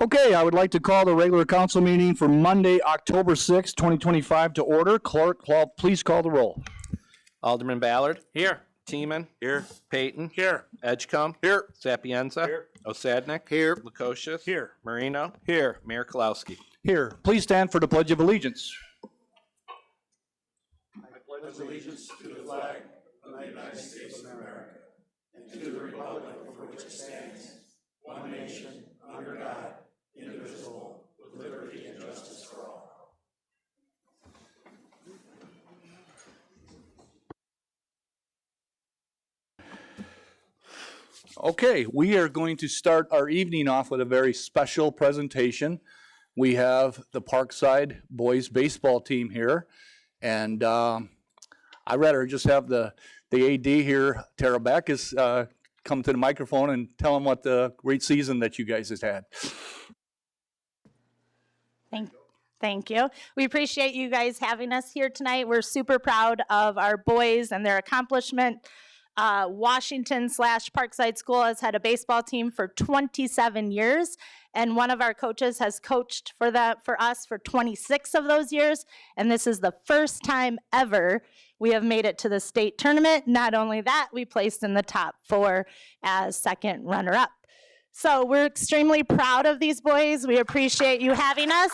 Okay, I would like to call the regular council meeting for Monday, October 6, 2025 to order. Clerk, please call the roll. Alderman Ballard. Here. Teeman. Here. Payton. Here. Edgecombe. Here. Sapienza. Here. Osadnik. Here. Lukosius. Here. Marino. Here. Mayor Kolowski. Here, please stand for the Pledge of Allegiance. I pledge allegiance to the flag of the United States of America and to the republic for which it stands, one nation, under God, indivisible, with liberty and justice for all. Okay, we are going to start our evening off with a very special presentation. We have the Parkside boys baseball team here, and I'd rather just have the AD here, Tara Backus, come to the microphone and tell them what the great season that you guys has had. Thank you. We appreciate you guys having us here tonight. We're super proud of our boys and their accomplishment. Washington/Parkside School has had a baseball team for 27 years, and one of our coaches has coached for us for 26 of those years, and this is the first time ever we have made it to the state tournament. Not only that, we placed in the top 4 as second runner-up. So we're extremely proud of these boys. We appreciate you having us.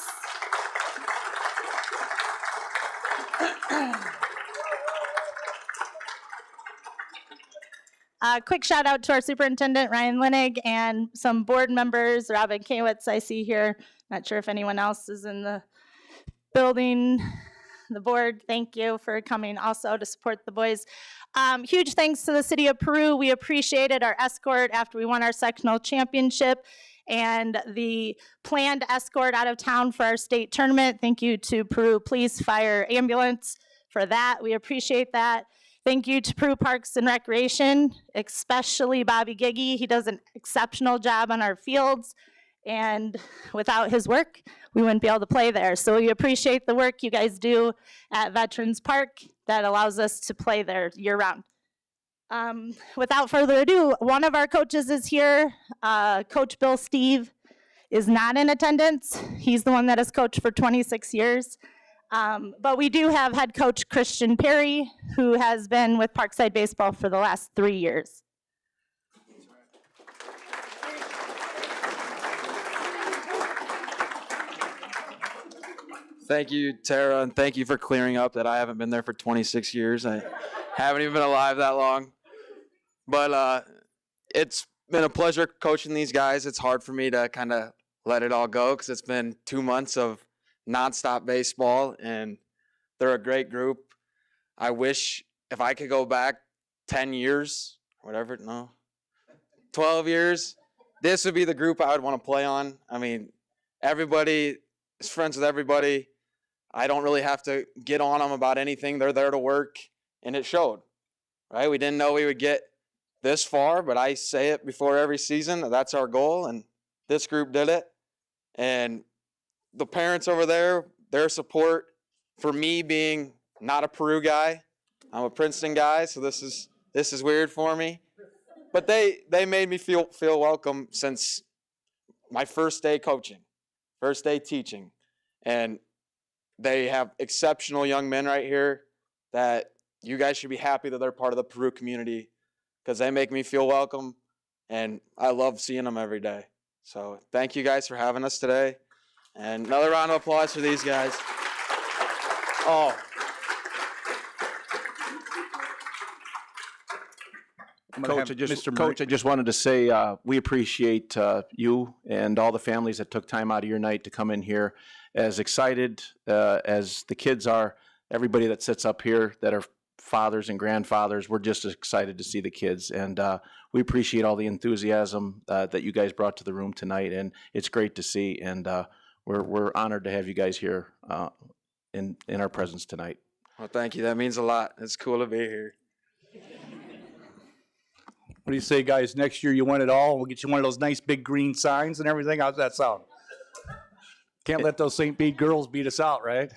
Quick shout out to our superintendent, Ryan Linig, and some board members, Robin Kawitz I see here. Not sure if anyone else is in the building. The board, thank you for coming also to support the boys. Huge thanks to the city of Peru. We appreciated our escort after we won our sectional championship and the planned escort out of town for our state tournament. Thank you to Peru Police, Fire, Ambulance for that. We appreciate that. Thank you to Peru Parks and Recreation, especially Bobby Giggy. He does an exceptional job on our fields, and without his work, we wouldn't be able to play there. So we appreciate the work you guys do at Veterans Park that allows us to play there year-round. Without further ado, one of our coaches is here. Coach Bill Steve is not in attendance. He's the one that has coached for 26 years. But we do have head coach Christian Perry, who has been with Parkside Baseball for the last 3 years. Thank you, Tara, and thank you for clearing up that I haven't been there for 26 years. I haven't even been alive that long. But it's been a pleasure coaching these guys. It's hard for me to kind of let it all go because it's been 2 months of nonstop baseball, and they're a great group. I wish if I could go back 10 years, whatever, no, 12 years, this would be the group I would want to play on. I mean, everybody is friends with everybody. I don't really have to get on them about anything. They're there to work, and it showed, right? We didn't know we would get this far, but I say it before every season that that's our goal, and this group did it. And the parents over there, their support for me being not a Peru guy. I'm a Princeton guy, so this is weird for me. But they made me feel welcome since my first day coaching, first day teaching. And they have exceptional young men right here that you guys should be happy that they're part of the Peru community because they make me feel welcome, and I love seeing them every day. So thank you guys for having us today. And another round of applause for these guys. Oh. Coach, I just wanted to say we appreciate you and all the families that took time out of your night to come in here. As excited as the kids are, everybody that sits up here that are fathers and grandfathers, we're just as excited to see the kids. And we appreciate all the enthusiasm that you guys brought to the room tonight. And it's great to see. And we're honored to have you guys here in our presence tonight. Well, thank you. That means a lot. It's cool to be here. What do you say, guys? Next year you win it all. We'll get you one of those nice big green signs and everything. How's that sound? Can't let those St. Bede girls beat us out, right?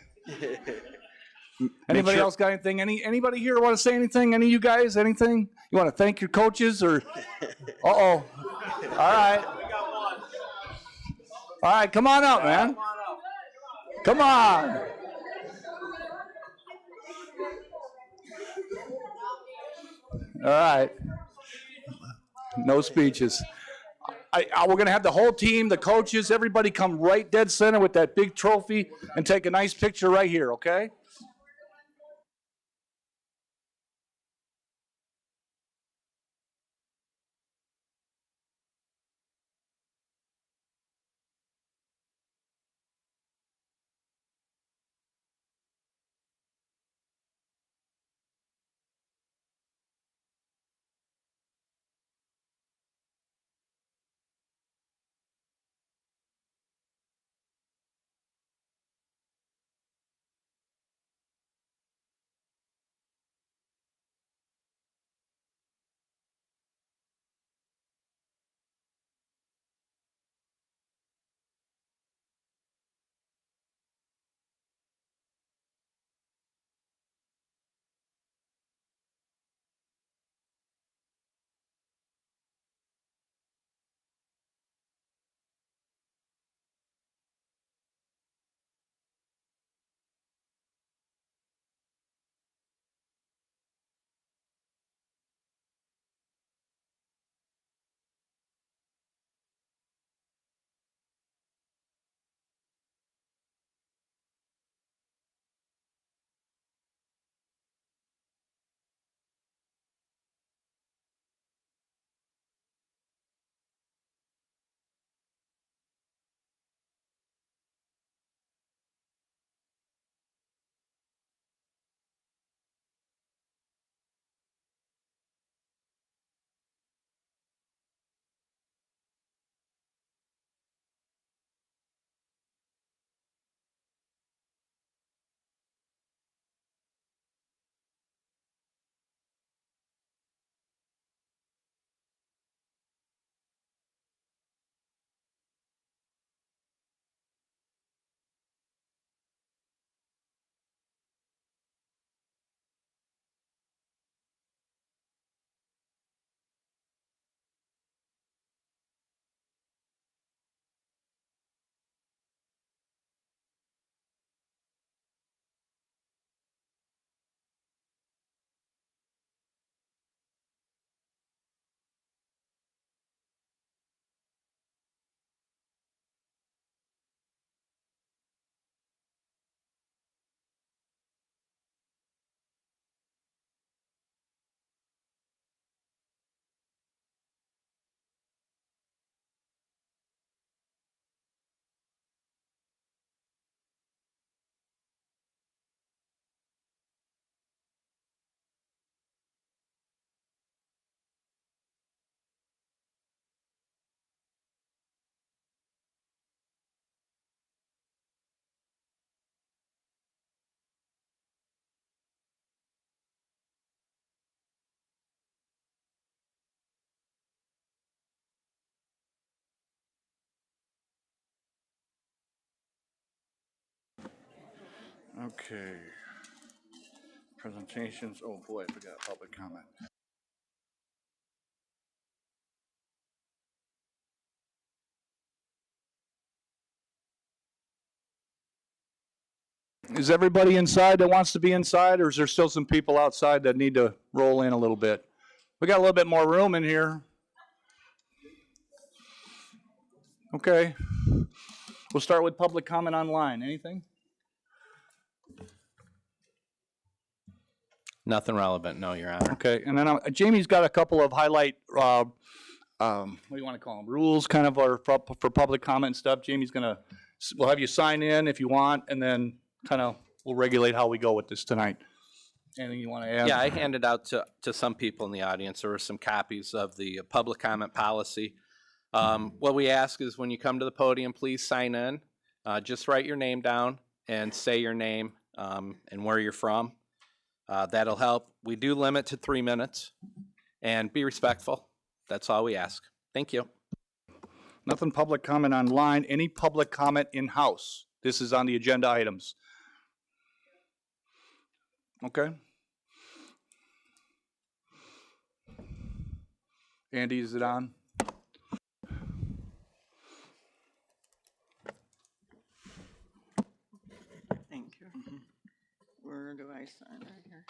Anybody else got anything? Anybody here want to say anything? Any of you guys? Anything? You want to thank your coaches or? Uh-oh. All right. All right, come on up, man. Come on. All right. No speeches. We're going to have the whole team, the coaches, everybody come right dead center with that big trophy and take a nice picture right here, okay? Okay. Presentations. Oh, boy, I forgot public comment. Is everybody inside that wants to be inside, or is there still some people outside that need to roll in a little bit? We got a little bit more room in here. Okay. We'll start with public comment online. Anything? Nothing relevant, no, Your Honor. Okay. And then Jamie's got a couple of highlight, what do you want to call them? Rules, kind of, for public comment and stuff. Jamie's we'll have you sign in if you want, and then kind of we'll regulate how we go with this tonight. Anything you want to add? Yeah, I handed out to some people in the audience, there were some copies of the public comment policy. What we ask is when you come to the podium, please sign in. Just write your name down and say your name and where you're from. That'll help. We do limit to 3 minutes, and be respectful. That's all we ask. Thank you. Nothing public comment online. Any public comment in-house? This is on the agenda items. Okay. Andy, is it on? I sign right here?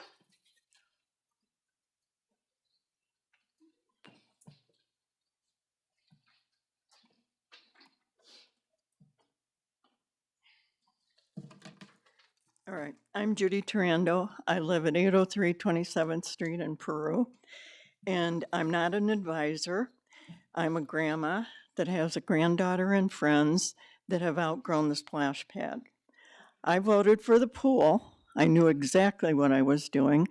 All right, I'm Judy Turando. I live at 803 27th Street in Peru, and I'm not an advisor. I'm a grandma that has a granddaughter and friends that have outgrown the splash pad. I voted for the pool. I knew exactly what I was doing,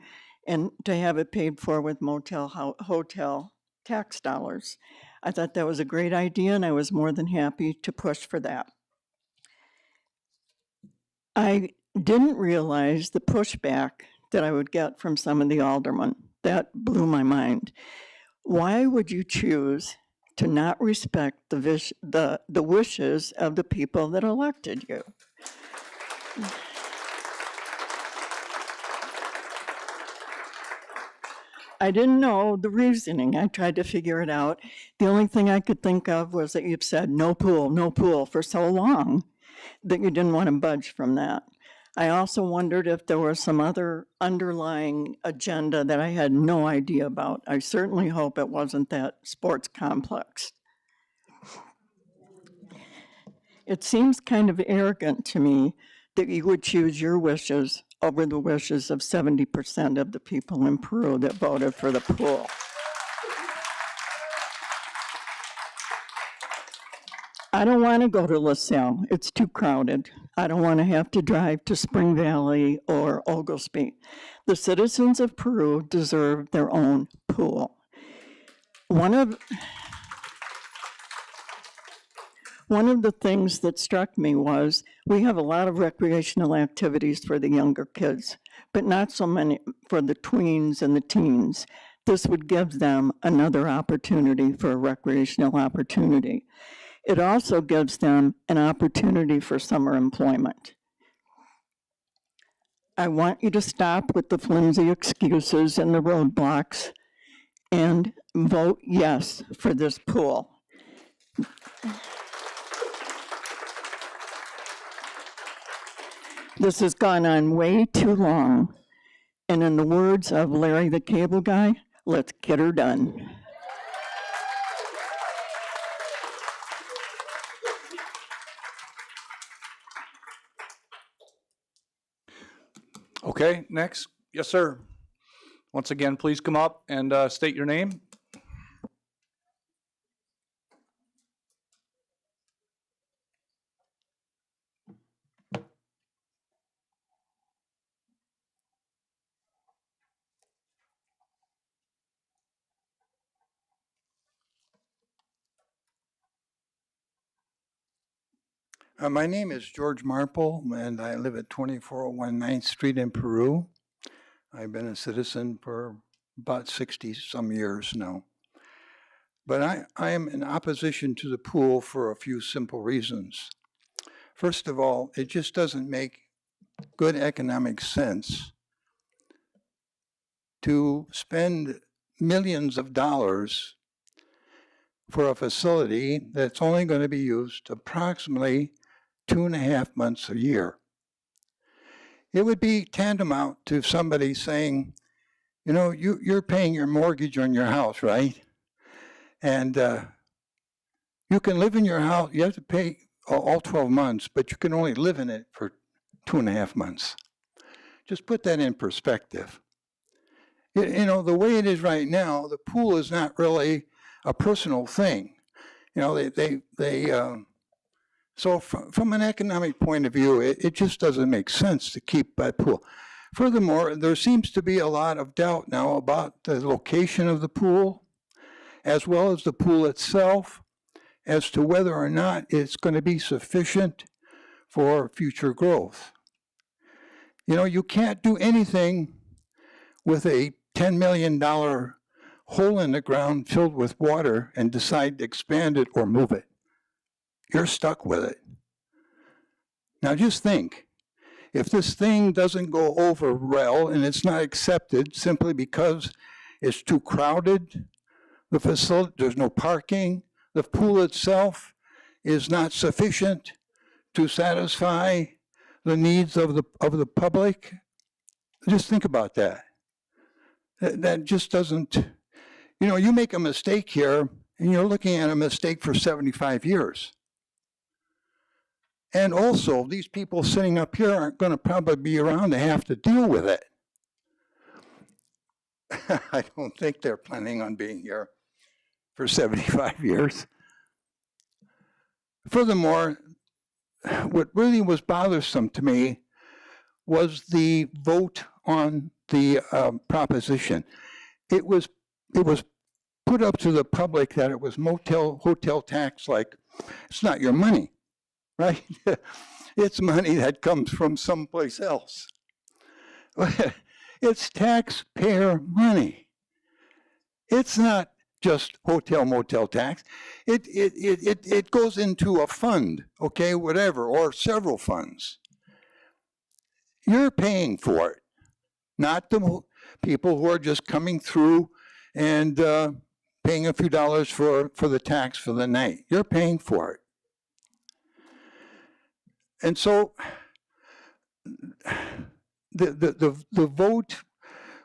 and to have it paid for with hotel tax dollars. I thought that was a great idea, and I was more than happy to push for that. I didn't realize the pushback that I would get from some of the aldermen. That blew my mind. Why would you choose to not respect the wishes of the people that elected you? I didn't know the reasoning. I tried to figure it out. The only thing I could think of was that you've said no pool for so long that you didn't want to budge from that. I also wondered if there was some other underlying agenda that I had no idea about. I certainly hope it wasn't that sports complex. It seems kind of arrogant to me that you would choose your wishes over the wishes of 70% of the people in Peru that voted for the pool. I don't want to go to LaSalle. It's too crowded. I don't want to have to drive to Spring Valley or Oglesby. The citizens of Peru deserve their own pool. One of the things that struck me was we have a lot of recreational activities for the younger kids, but not so many for the tweens and the teens. This would give them another opportunity for a recreational opportunity. It also gives them an opportunity for summer employment. I want you to stop with the flimsy excuses and the roadblocks and vote yes for this pool. This has gone on way too long. And in the words of Larry the Cable Guy, let's get her done. Okay, next. Yes, sir. Once again, please come up and state your name. My name is George Marple, and I live at 2401 9th Street in Peru. I've been a citizen for about 60-some years now. But I am in opposition to the pool for a few simple reasons. First of all, it just doesn't make good economic sense to spend millions of dollars for a facility that's only going to be used approximately 2.5 months a year. It would be tantamount to somebody saying, you know, you're paying your mortgage on your house, right? And you can live in your house, you have to pay all 12 months, but you can only live in it for 2.5 months. Just put that in perspective. You know, the way it is right now, the pool is not really a personal thing. You know, so from an economic point of view, it just doesn't make sense to keep that pool. Furthermore, there seems to be a lot of doubt now about the location of the pool, as well as the pool itself, as to whether or not it's going to be sufficient for future growth. You know, you can't do anything with a $10 million hole in the ground filled with water and decide to expand it or move it. You're stuck with it. Now just think, if this thing doesn't go over well and it's not accepted simply because it's too crowded, the facility, there's no parking, the pool itself is not sufficient to satisfy the needs of the public, Just think about that. That just doesn't, you know, you make a mistake here and you're looking at a mistake for 75 years. And also, these people sitting up here aren't going to probably be around to have to deal with it. I don't think they're planning on being here for 75 years. Furthermore, what really was bothersome to me was the vote on the proposition. It was put up to the public that it was hotel tax, like it's not your money, right? It's money that comes from someplace else. It's taxpayer money. It's not just hotel motel tax. It goes into a fund, okay, whatever, or several funds. You're paying for it, not the people who are just coming through and paying a few dollars for the tax for the night. You're paying for it. And so the vote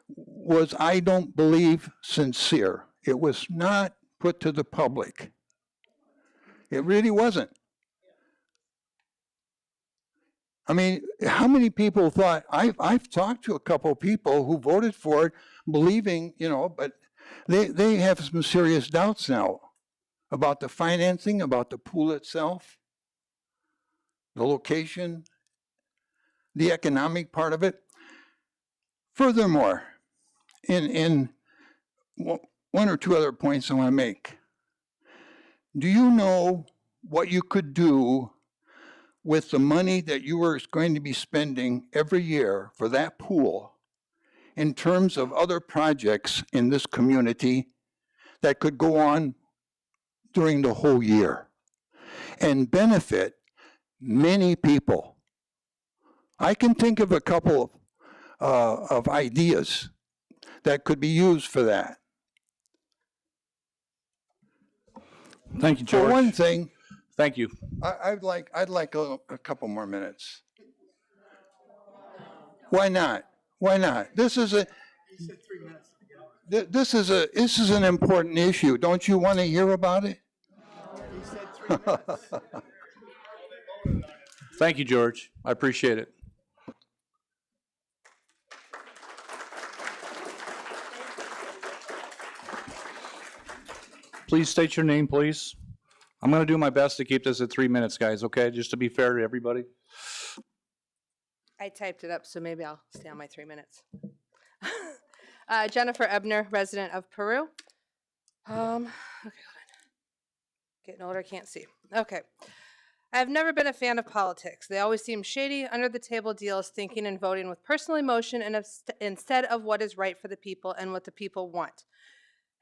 was, I don't believe, sincere. It was not put to the public. It really wasn't. I mean, how many people thought, I've talked to a couple of people who voted for it, believing, you know, but they have some serious doubts now about the financing, about the pool itself, the location, the economic part of it. Furthermore, in one or two other points I want to make. Do you know what you could do with the money that you are going to be spending every year for that pool in terms of other projects in this community that could go on during the whole year and benefit many people? I can think of a couple of ideas that could be used for that. Thank you, George. For one thing, Thank you. I'd like a couple more minutes. Why not? Why not? This is an important issue. Don't you want to hear about it? Thank you, George. I appreciate it. Please state your name, please. I'm going to do my best to keep this at 3 minutes, guys, okay? Just to be fair to everybody. I typed it up, so maybe I'll stay on my 3 minutes. Jennifer Ebner, resident of Peru. Okay, hold on. Getting older, can't see. Okay. I've never been a fan of politics. They always seem shady, under-the-table deals, thinking and voting with personal emotion and instead of what is right for the people and what the people want.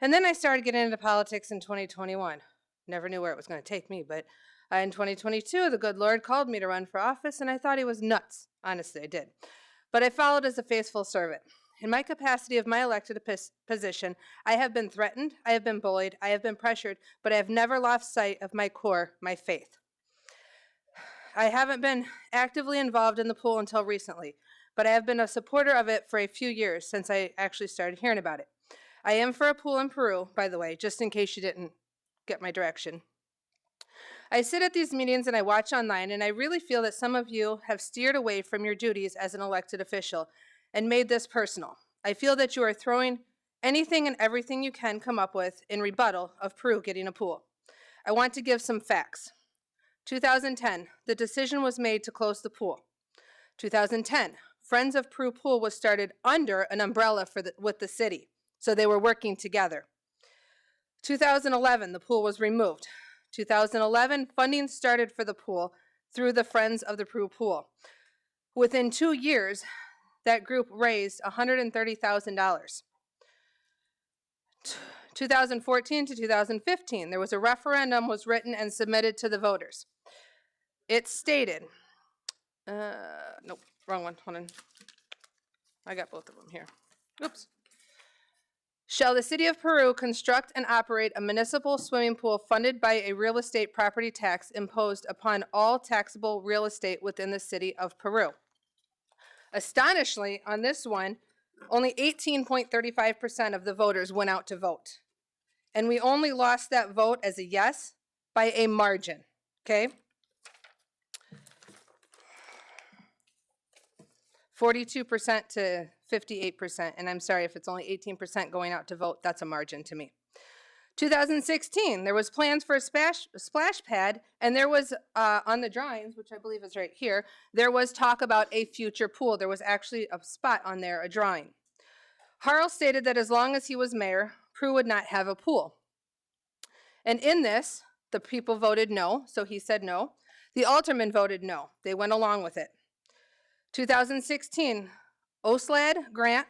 And then I started getting into politics in 2021. Never knew where it was going to take me, but in 2022, the good Lord called me to run for office, and I thought he was nuts. Honestly, I did. But I followed as a faithful servant. In my capacity of my elected position, I have been threatened, I have been bullied, I have been pressured, but I have never lost sight of my core, my faith. I haven't been actively involved in the pool until recently, but I have been a supporter of it for a few years since I actually started hearing about it. I am for a pool in Peru, by the way, just in case you didn't get my direction. I sit at these meetings and I watch online, and I really feel that some of you have steered away from your duties as an elected official and made this personal. I feel that you are throwing anything and everything you can come up with in rebuttal of Peru getting a pool. I want to give some facts. 2010, the decision was made to close the pool. 2010, Friends of Peru Pool was started under an umbrella with the city, so they were working together. 2011, the pool was removed. 2011, funding started for the pool through the Friends of the Peru Pool. Within 2 years, that group raised $130,000. 2014 to 2015, there was a referendum was written and submitted to the voters. It stated, nope, wrong one, hold on. I got both of them here. Oops. Shall the city of Peru construct and operate a municipal swimming pool funded by a real estate property tax imposed upon all taxable real estate within the city of Peru? Astonishingly, on this one, only 18.35% of the voters went out to vote. And we only lost that vote as a yes by a margin, okay? 42% to 58%, and I'm sorry if it's only 18% going out to vote, that's a margin to me. 2016, there was plans for a splash pad, and there was, on the drawings, which I believe is right here, there was talk about a future pool. There was actually a spot on there, a drawing. Harrell stated that as long as he was mayor, Peru would not have a pool. And in this, the people voted no, so he said no. The aldermen voted no. They went along with it. 2016, OSLAD grant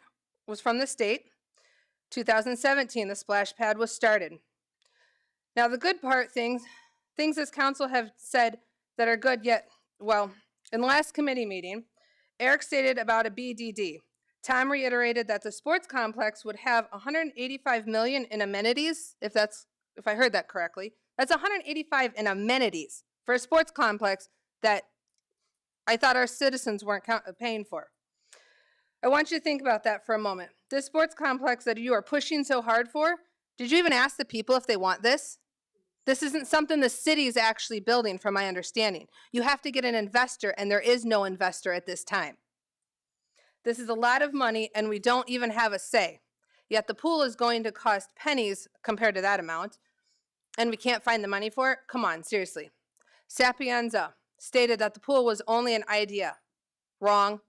was from the state. 2017, the splash pad was started. Now the good part, things this council have said that are good yet, well, in the last committee meeting, Eric stated about a BDD. Tom reiterated that the sports complex would have 185 million in amenities, if I heard that correctly. That's 185 in amenities for a sports complex that I thought our citizens weren't paying for. I want you to think about that for a moment. This sports complex that you are pushing so hard for, did you even ask the people if they want this? This isn't something the city is actually building, from my understanding. You have to get an investor, and there is no investor at this time. This is a lot of money, and we don't even have a say. Yet the pool is going to cost pennies compared to that amount, and we can't find the money for it? Come on, seriously. Sapienza stated that the pool was only an idea. Wrong.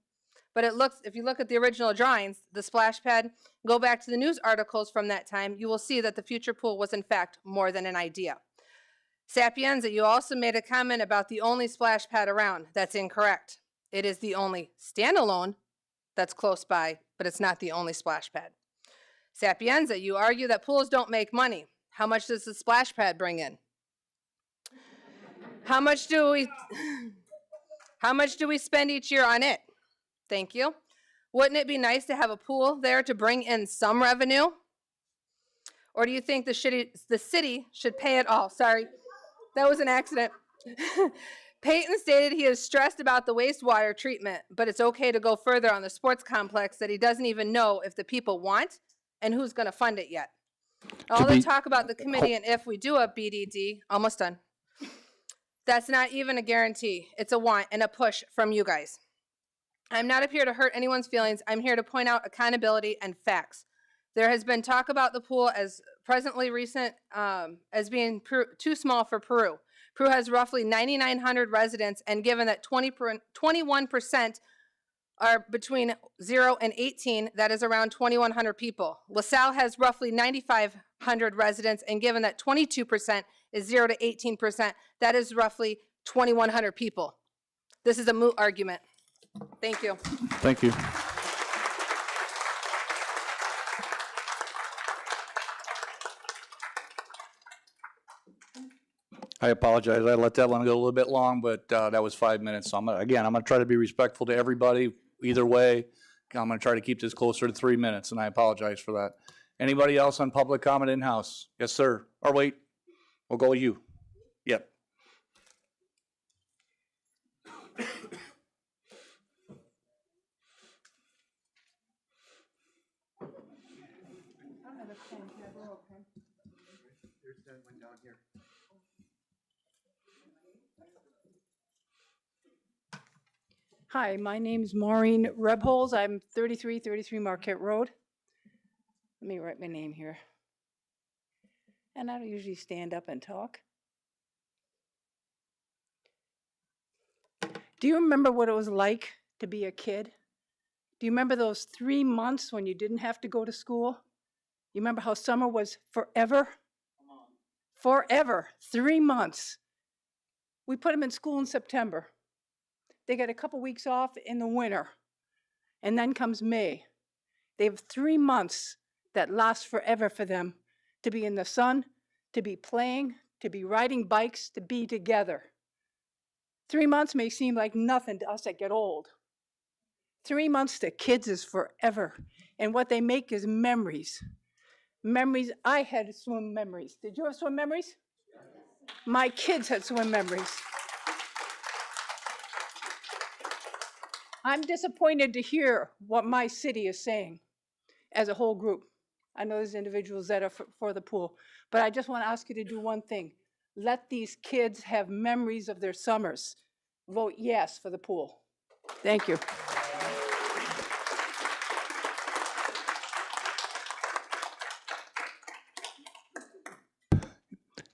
But it looks, if you look at the original drawings, the splash pad, go back to the news articles from that time, you will see that the future pool was in fact more than an idea. Sapienza, you also made a comment about the only splash pad around. That's incorrect. It is the only standalone that's close by, but it's not the only splash pad. Sapienza, you argue that pools don't make money. How much does the splash pad bring in? How much do we spend each year on it? Thank you. Wouldn't it be nice to have a pool there to bring in some revenue? Or do you think the city should pay it all? Sorry, that was an accident. Peyton stated he is stressed about the wastewater treatment, but it's okay to go further on the sports complex that he doesn't even know if the people want and who's going to fund it yet. All the talk about the committee and if we do a BDD, almost done. That's not even a guarantee. It's a want and a push from you guys. I'm not up here to hurt anyone's feelings. I'm here to point out accountability and facts. There has been talk about the pool as presently recent as being too small for Peru. Peru has roughly 9,900 residents, and given that 21% are between 0 and 18, that is around 2,100 people. LaSalle has roughly 9,500 residents, and given that 22% is 0 to 18%, that is roughly 2,100 people. This is a moot argument. Thank you. Thank you. I apologize. I let that one go a little bit long, but that was 5 minutes. So I'm going to try to be respectful to everybody either way. I'm going to try to keep this closer to 3 minutes, and I apologize for that. Anybody else on public comment in-house? Yes, sir. Or wait, we'll go with you. Yep. Hi, my name's Maureen Rebholz. I'm 3333 Marquette Road. Let me write my name here. And I don't usually stand up and talk. Do you remember what it was like to be a kid? Do you remember those 3 months when you didn't have to go to school? You remember how summer was forever? Forever, 3 months. We put them in school in September. They get a couple weeks off in the winter, and then comes May. They have 3 months that last forever for them to be in the sun, to be playing, to be riding bikes, to be together. 3 months may seem like nothing to us that get old. 3 months to kids is forever, and what they make is memories. Memories. I had swim memories. Did you have swim memories? My kids had swim memories. I'm disappointed to hear what my city is saying as a whole group. I know there's individuals that are for the pool, but I just want to ask you to do one thing. Let these kids have memories of their summers. Vote yes for the pool. Thank you.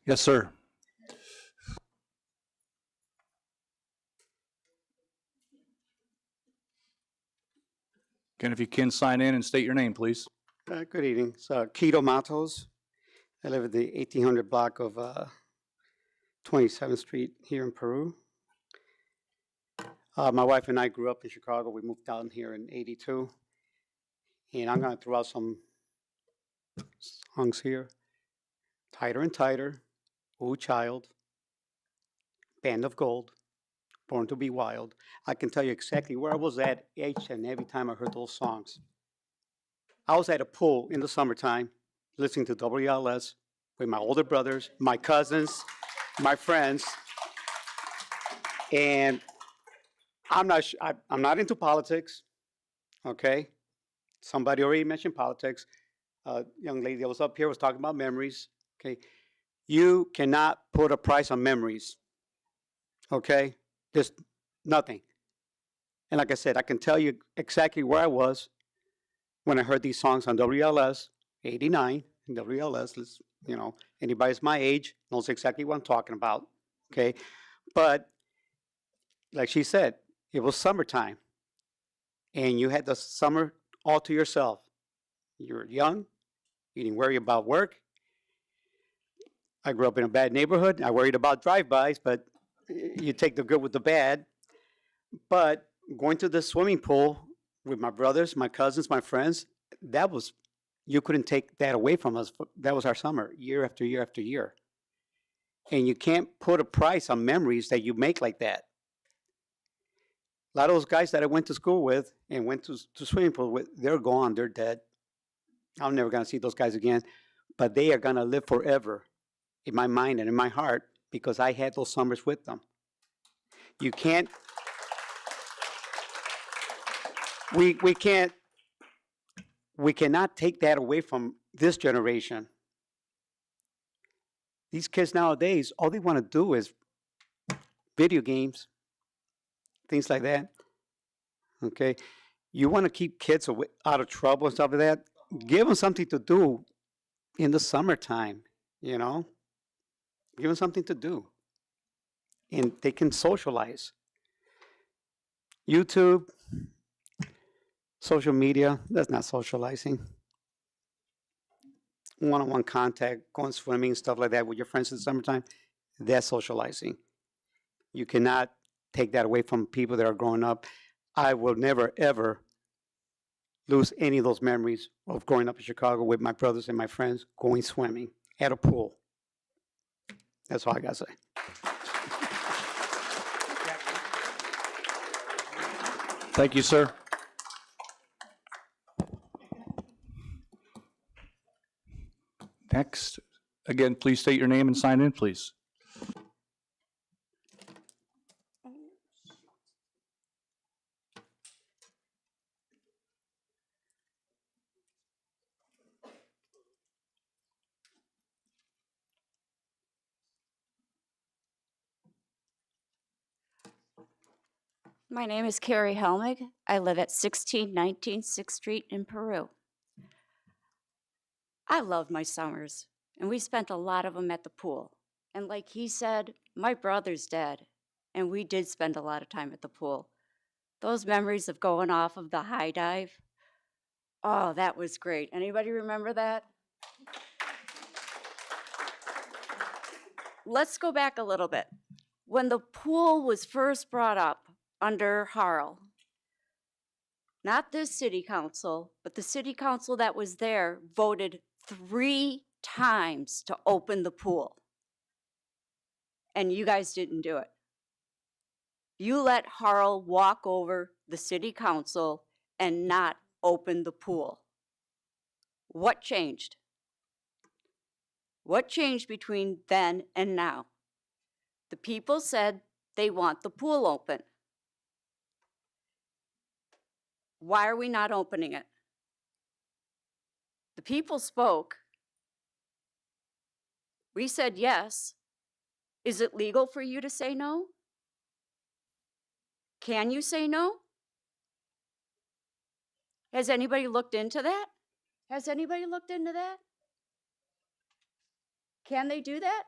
Yes, sir. Again, if you can sign in and state your name, please. Good evening. It's Keto Matos. I live at the 1800 block of 27th Street here in Peru. My wife and I grew up in Chicago. We moved down here in '82. And I'm going to throw out some songs here. Tighter and Tighter, Ooh Child, Band of Gold, Born to be Wild. I can tell you exactly where I was at each and every time I heard those songs. I was at a pool in the summertime listening to WLS with my older brothers, my cousins, my friends. And I'm not into politics, okay? Somebody already mentioned politics. Young lady that was up here was talking about memories, okay? You cannot put a price on memories, okay? There's nothing. And like I said, I can tell you exactly where I was when I heard these songs on WLS 89. And WLS, you know, anybody's my age knows exactly what I'm talking about, okay? But like she said, it was summertime, and you had the summer all to yourself. You were young, you didn't worry about work. I grew up in a bad neighborhood. I worried about drive-bys, but you take the good with the bad. But going to the swimming pool with my brothers, my cousins, my friends, you couldn't take that away from us. That was our summer, year after year after year. And you can't put a price on memories that you make like that. A lot of those guys that I went to school with and went to swimming pool with, they're gone, they're dead. I'm never gonna see those guys again, but they are gonna live forever in my mind and in my heart because I had those summers with them. You can't, we cannot take that away from this generation. These kids nowadays, all they want to do is video games, things like that. Okay, you want to keep kids out of trouble and stuff like that. Give them something to do in the summertime. You know, give them something to do, and they can socialize. YouTube, social media, that's not socializing. One-on-one contact, going swimming, stuff like that with your friends in the summertime, that's socializing. You cannot take that away from people that are growing up. I will never, ever lose any of those memories of growing up in Chicago with my brothers and my friends going swimming at a pool. That's all I got to say. Thank you, sir. Next, again, please state your name and sign in, please. My name is Carrie Helmig. I live at 1619 6th Street in Peru. I love my summers, and we spent a lot of them at the pool. And like he said, my brother's dead, and we did spend a lot of time at the pool. Those memories of going off of the high dive, oh, that was great. Anybody remember that? Let's go back a little bit. When the pool was first brought up under Harl, not this city council, but the city council that was there voted 3 times to open the pool. And you guys didn't do it. You let Harl walk over the city council and not open the pool. What changed? What changed between then and now? The people said they want the pool open. Why are we not opening it? The people spoke. We said yes. Is it legal for you to say no? Can you say no? Has anybody looked into that? Has anybody looked into that? Can they do that?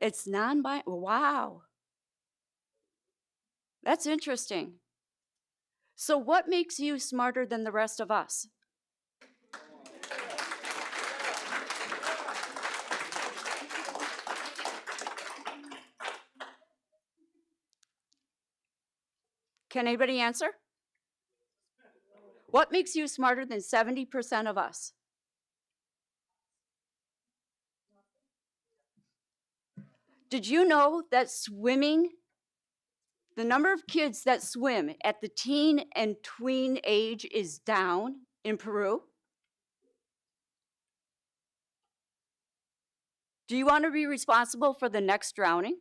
It's non-binding. Wow. That's interesting. So what makes you smarter than the rest of us? Can anybody answer? What makes you smarter than 70% of us? Did you know that swimming, the number of kids that swim at the teen and tween age is down in Peru? Do you want to be responsible for the next drowning?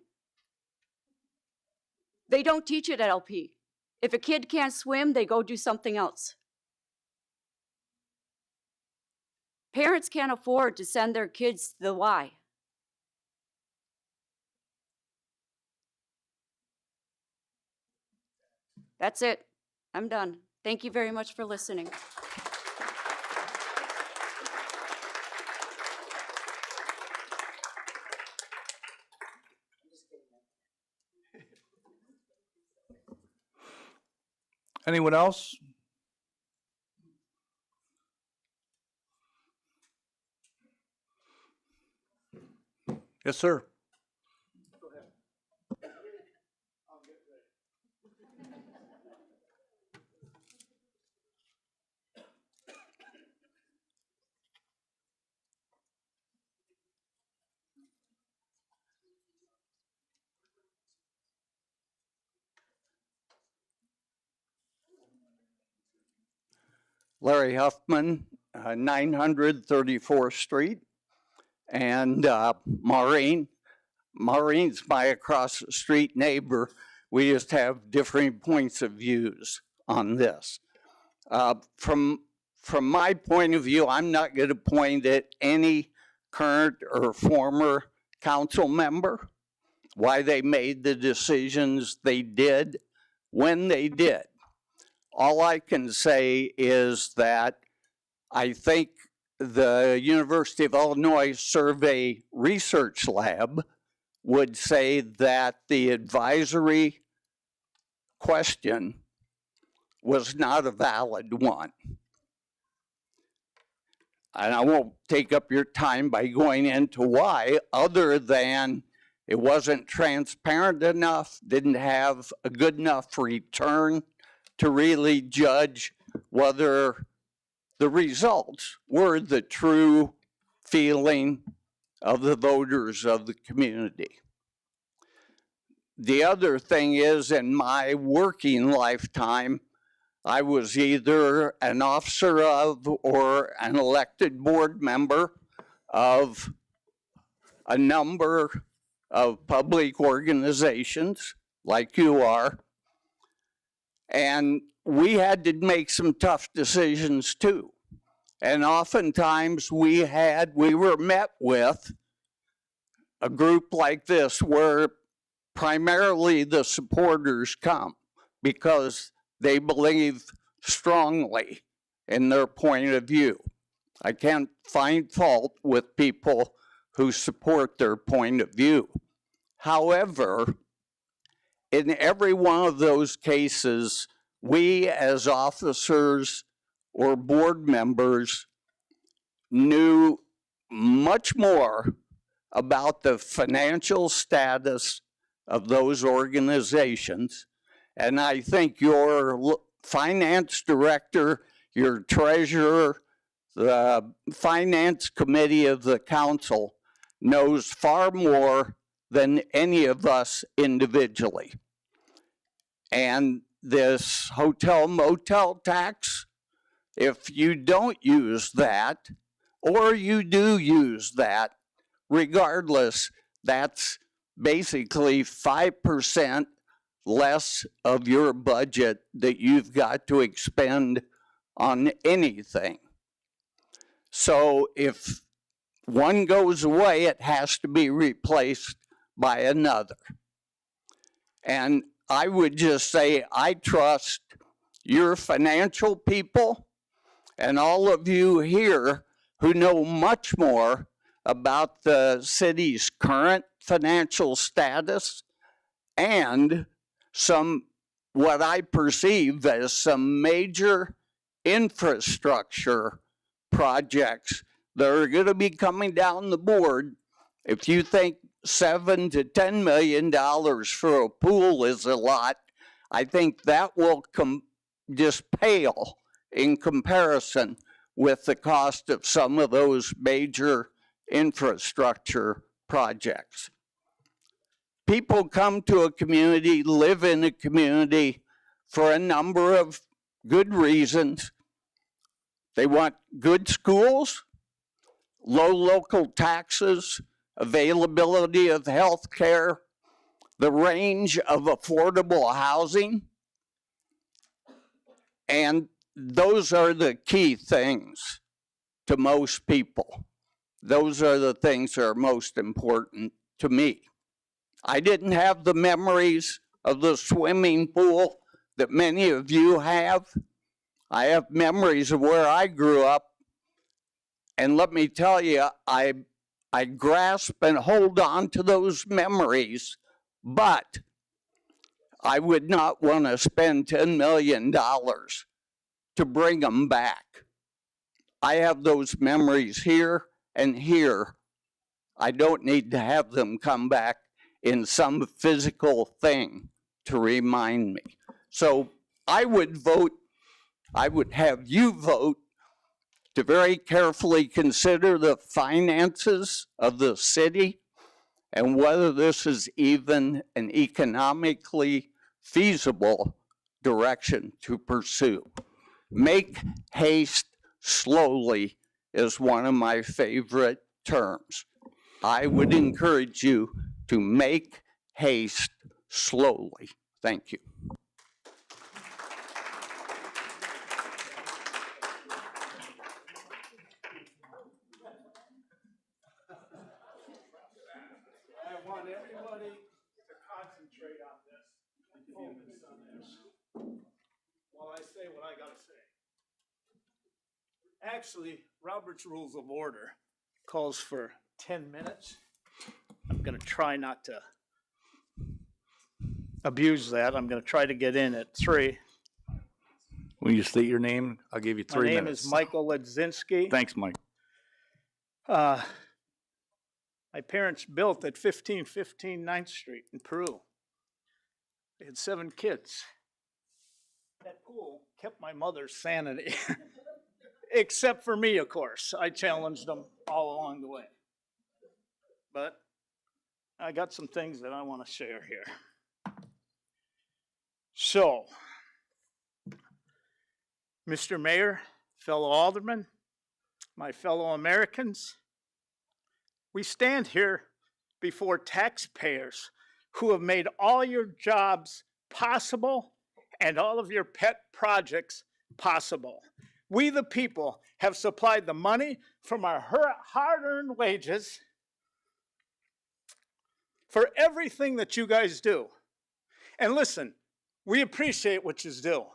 They don't teach it at LP. If a kid can't swim, they go do something else. Parents can't afford to send their kids to the Y. That's it. I'm done. Thank you very much for listening. Anyone else? Yes, sir. Larry Huffman, 934th Street, and Maureen. Maureen's my across the street neighbor. We just have different points of views on this. From my point of view, I'm not going to point at any current or former council member, why they made the decisions they did, when they did. All I can say is that I think the University of Illinois Survey Research Lab would say that the advisory question was not a valid one. And I won't take up your time by going into why, other than it wasn't transparent enough, didn't have a good enough return to really judge whether the results were the true feeling of the voters of the community. The other thing is, in my working lifetime, I was either an officer of or an elected board member of a number of public organizations, like you are, and we had to make some tough decisions too. And oftentimes we were met with a group like this where primarily the supporters come because they believe strongly in their point of view. I can't find fault with people who support their point of view. However, in every one of those cases, we as officers or board members knew much more about the financial status of those organizations. And I think your finance director, your treasurer, the finance committee of the council knows far more than any of us individually. And this hotel motel tax, if you don't use that, or you do use that, regardless, that's basically 5% less of your budget that you've got to expend on anything. So if one goes away, it has to be replaced by another. And I would just say, I trust your financial people and all of you here who know much more about the city's current financial status and some, what I perceive as some major infrastructure projects that are going to be coming down the board. If you think $7 to $10 million for a pool is a lot, I think that will just pale in comparison with the cost of some of those major infrastructure projects. People come to a community, live in a community for a number of good reasons. They want good schools, low local taxes, availability of health care, the range of affordable housing. And those are the key things to most people. Those are the things that are most important to me. I didn't have the memories of the swimming pool that many of you have. I have memories of where I grew up. And let me tell you, I grasp and hold on to those memories, but I would not want to spend $10 million to bring them back. I have those memories here and here. I don't need to have them come back in some physical thing to remind me. So I would have you vote to very carefully consider the finances of the city and whether this is even an economically feasible direction to pursue. Make haste slowly is one of my favorite terms. I would encourage you to make haste slowly. Thank you. I want everybody to concentrate on this, focus on this, while I say what I gotta say. Actually, Robert's Rules of Order calls for 10 minutes. I'm gonna try not to abuse that. I'm gonna try to get in at 3. When you state your name, I'll give you 3 minutes. My name is Michael Ledzinski. Thanks, Mike. My parents built at 1515 9th Street in Peru. They had 7 kids. That pool kept my mother's sanity. Except for me, of course. I challenged them all along the way. But I got some things that I want to share here. So, Mr. Mayor, fellow aldermen, my fellow Americans, we stand here before taxpayers who have made all your jobs possible and all of your pet projects possible. We, the people, have supplied the money from our hard-earned wages for everything that you guys do. And listen, we appreciate what you do.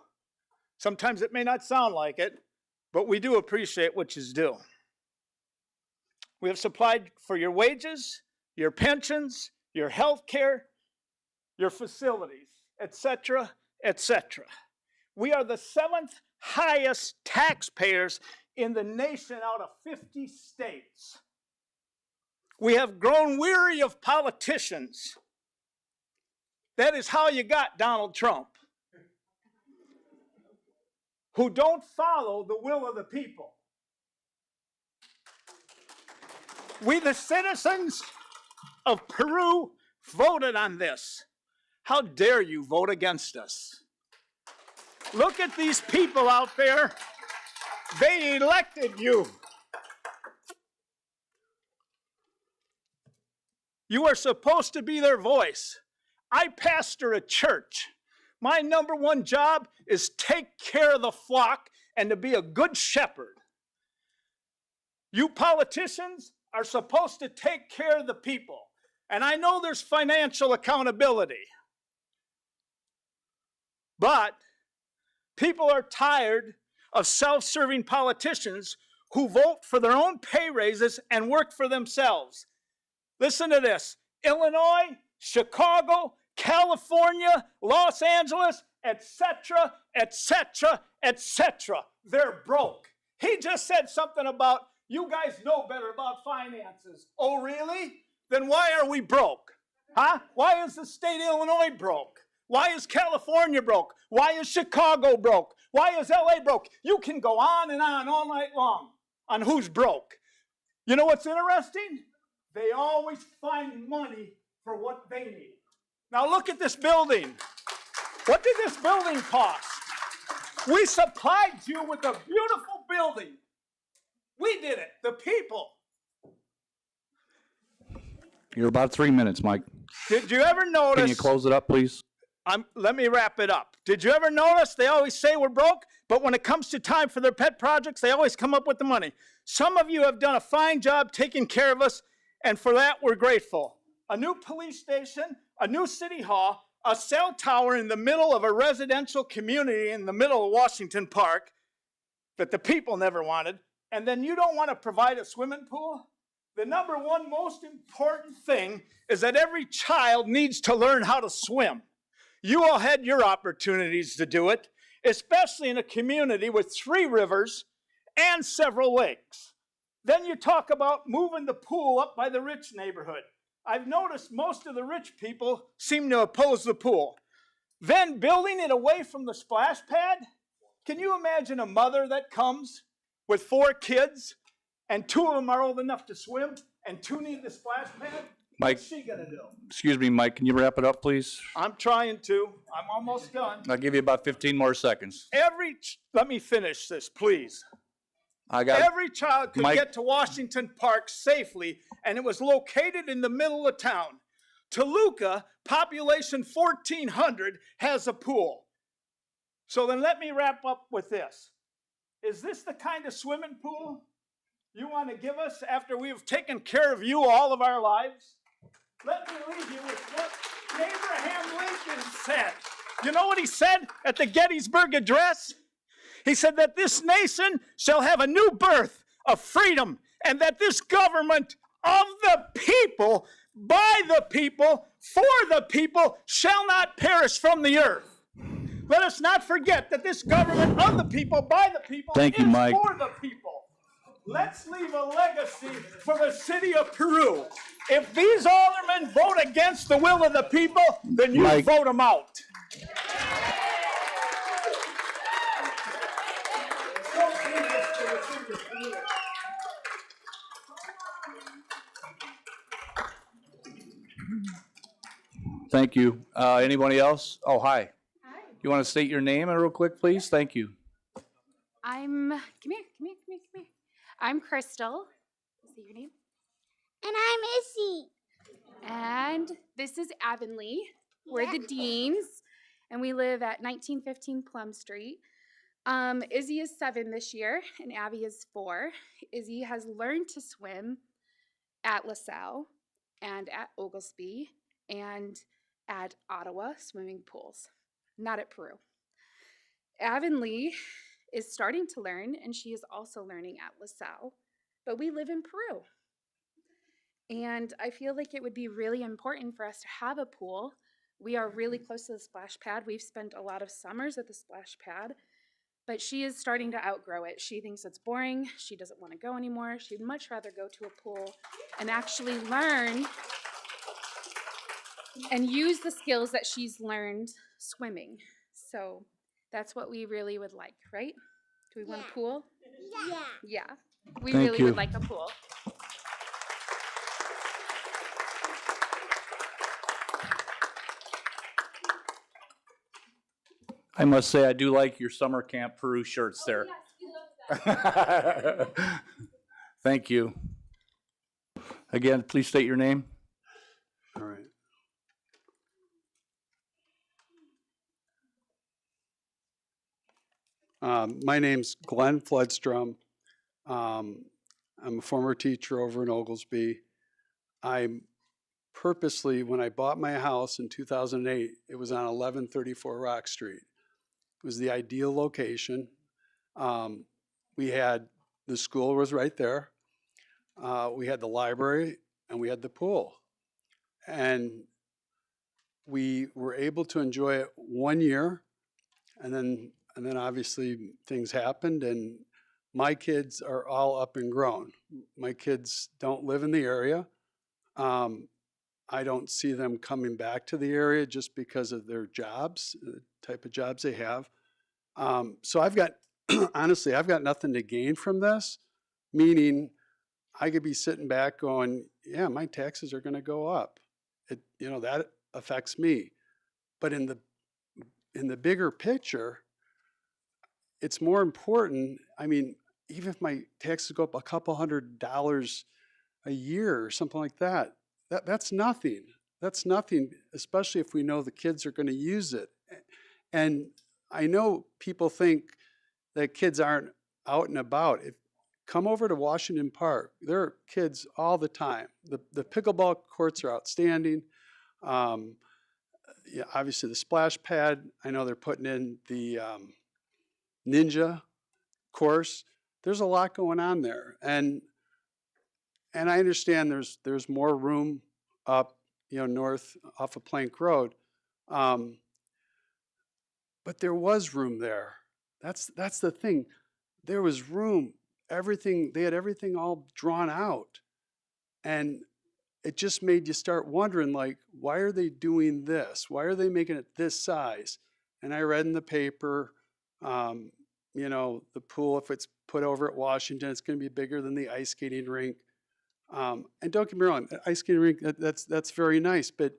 Sometimes it may not sound like it, but we do appreciate what you do. We have supplied for your wages, your pensions, your health care, your facilities, etc., etc. We are the 7th highest taxpayers in the nation out of 50 states. We have grown weary of politicians. That is how you got Donald Trump, who don't follow the will of the people. We, the citizens of Peru, voted on this. How dare you vote against us? Look at these people out there. They elected you. You are supposed to be their voice. I pastor a church. My number one job is take care of the flock and to be a good shepherd. You politicians are supposed to take care of the people. And I know there's financial accountability. But people are tired of self-serving politicians who vote for their own pay raises and work for themselves. Listen to this. Illinois, Chicago, California, Los Angeles, etc., etc., etc. They're broke. He just said something about, you guys know better about finances. Oh, really? Then why are we broke? Huh? Why is the state of Illinois broke? Why is California broke? Why is Chicago broke? Why is LA broke? You can go on and on all night long on who's broke. You know what's interesting? They always find money for what they need. Now look at this building. What did this building cost? We supplied you with a beautiful building. We did it, the people. You're about 3 minutes, Mike. Did you ever notice? Can you close it up, please? Let me wrap it up. Did you ever notice they always say we're broke, but when it comes to time for their pet projects, they always come up with the money. Some of you have done a fine job taking care of us, and for that we're grateful. A new police station, a new city hall, a cell tower in the middle of a residential community in the middle of Washington Park that the people never wanted, and then you don't want to provide a swimming pool? The number one most important thing is that every child needs to learn how to swim. You all had your opportunities to do it, especially in a community with 3 rivers and several lakes. Then you talk about moving the pool up by the rich neighborhood. I've noticed most of the rich people seem to oppose the pool. Then building it away from the splash pad? Can you imagine a mother that comes with 4 kids and 2 of them are old enough to swim and 2 need the splash pad? Mike, What's she gonna do? excuse me, Mike, can you wrap it up, please? I'm trying to. I'm almost done. I'll give you about 15 more seconds. Let me finish this, please. Every child could get to Washington Park safely, and it was located in the middle of town. Toluca, population 1,400, has a pool. So then let me wrap up with this. Is this the kind of swimming pool you want to give us after we've taken care of you all of our lives? Let me leave you with what Abraham Lincoln said. You know what he said at the Gettysburg Address? He said that this nation shall have a new birth of freedom, and that this government of the people, by the people, for the people, shall not perish from the earth. Let us not forget that this government of the people, by the people, Thank you, is Mike. for the people. Let's leave a legacy for the city of Peru. If these aldermen vote against the will of the people, then you Mike. vote them out. Thank you. Anybody else? Oh, hi. Hi. You want to state your name real quick, please? Thank you. Come here. I'm Crystal. Is that your name? And I'm Issy. And this is Avonlea. We're the deans, and we live at 1915 Plum Street. Izzy is 7 this year, and Abby is 4. Izzy has learned to swim at LaSalle and at Oglesby and at Ottawa swimming pools, not at Peru. Avonlea is starting to learn, and she is also learning at LaSalle, but we live in Peru. And I feel like it would be really important for us to have a pool. We are really close to the splash pad. We've spent a lot of summers at the splash pad, but she is starting to outgrow it. She thinks it's boring. She doesn't want to go anymore. She'd much rather go to a pool and actually learn and use the skills that she's learned swimming. So that's what we really would like, right? Do we want a pool? Yeah. Yeah. We Thank really you. would like a pool. I must say, I do like your summer camp Peru shirts there. Thank you. Again, please state your name. All right. My name's Glenn Floodstrom. I'm a former teacher over in Oglesby. I'm purposely, when I bought my house in 2008, it was on 1134 Rock Street. It was the ideal location. We had, the school was right there. We had the library and we had the pool. And we were able to enjoy it 1 year, and then obviously things happened, and my kids are all up and grown. My kids don't live in the area. I don't see them coming back to the area just because of their jobs, the type of jobs they have. So I've got, honestly, I've got nothing to gain from this, meaning I could be sitting back going, yeah, my taxes are going to go up. That affects me. But in the bigger picture, it's more important. I mean, even if my taxes go up a couple $100 a year or something like that, that's nothing. That's nothing, especially if we know the kids are going to use it. And I know people think that kids aren't out and about. Come over to Washington Park. There are kids all the time. The pickleball courts are outstanding. Yeah, obviously the splash pad. I know they're putting in the ninja course. There's a lot going on there, and I understand there's more room up, north off of Plank Road, but there was room there. That's the thing. There was room. They had everything all drawn out, and it just made you start wondering, like, why are they doing this? Why are they making it this size? And I read in the paper, the pool, if it's put over at Washington, it's going to be bigger than the ice skating rink. And don't get me wrong, the ice skating rink, that's very nice, but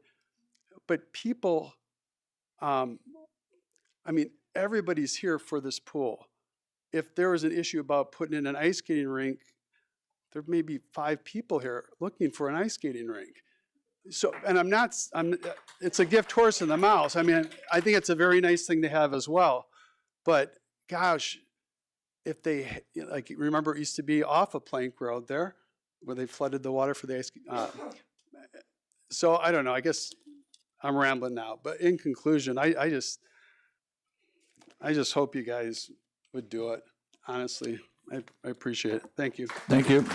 people, everybody's here for this pool. If there was an issue about putting in an ice skating rink, there may be 5 people here looking for an ice skating rink. So, and it's a gift horse in the mouth. I mean, I think it's a very nice thing to have as well. But gosh, if they, remember it used to be off of Plank Road there, where they flooded the water for the ice. So I don't know, I guess I'm rambling now. But in conclusion, I just hope you guys would do it. Honestly, I appreciate it. Thank you. Thank you.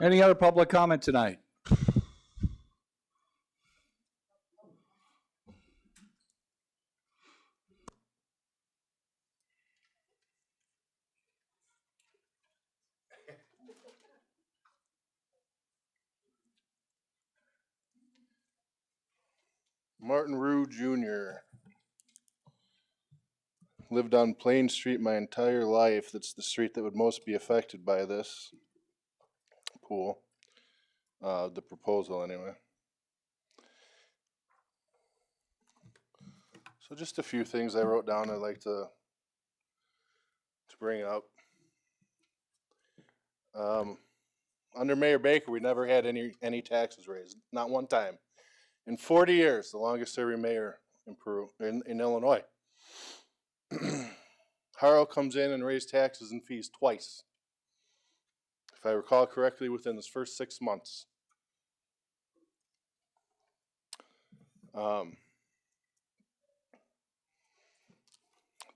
Any other public comment tonight? Martin Rue Jr. Lived on Plain Street my entire life. That's the street that would most be affected by this pool. The proposal, anyway. So just a few things I wrote down I'd like to bring up. Under Mayor Baker, we never had any taxes raised, not one time. In 40 years, the longest serving mayor in Peru, in Illinois. Harrell comes in and raised taxes and fees twice. If I recall correctly, within this first 6 months.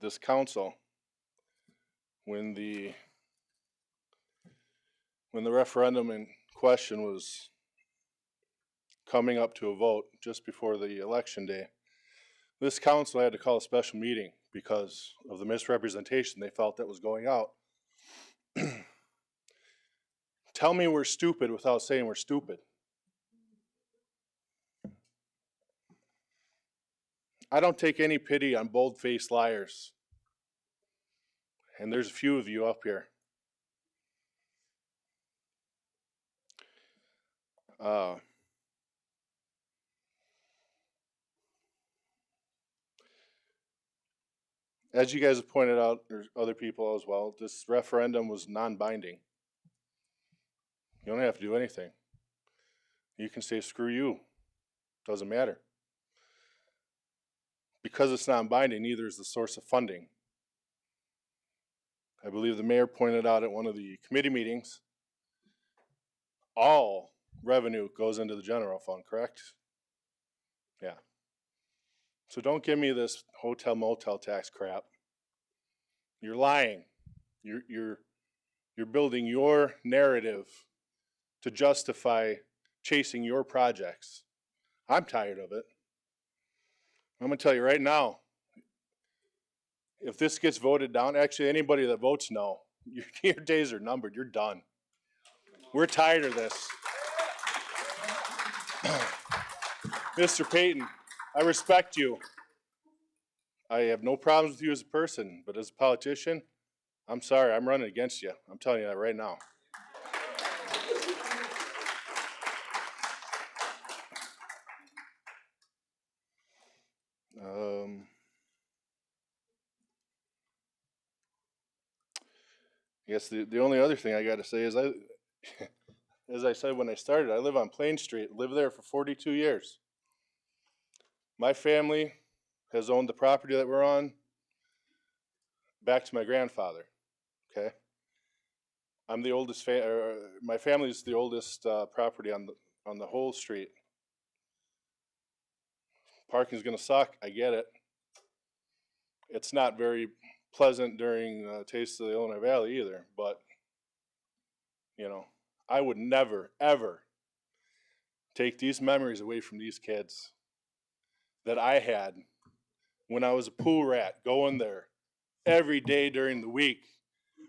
This council, when the referendum in question was coming up to a vote just before the election day, this council had to call a special meeting because of the misrepresentation they felt that was going out. Tell me we're stupid without saying we're stupid. I don't take any pity on bold-faced liars. And there's a few of you up here. As you guys have pointed out, there's other people as well, this referendum was non-binding. You don't have to do anything. You can say, screw you. Doesn't matter. Because it's non-binding, neither is the source of funding. I believe the mayor pointed out at one of the committee meetings, all revenue goes into the general fund, correct? Yeah. So don't give me this hotel motel tax crap. You're lying. You're building your narrative to justify chasing your projects. I'm tired of it. I'm gonna tell you right now, if this gets voted down, actually anybody that votes no, your days are numbered, you're done. We're tired of this. Mr. Payton, I respect you. I have no problems with you as a person, but as a politician, I'm sorry, I'm running against you. I'm telling you that right now. I guess the only other thing I got to say is as I said when I started, I live on Plain Street, lived there for 42 years. My family has owned the property that we're on back to my grandfather, okay? I'm the oldest, my family's the oldest property on the whole street. Parking's gonna suck, I get it. It's not very pleasant during Taste of the Illinois Valley either, but you know, I would never, ever take these memories away from these kids that I had when I was a pool rat going there every day during the week,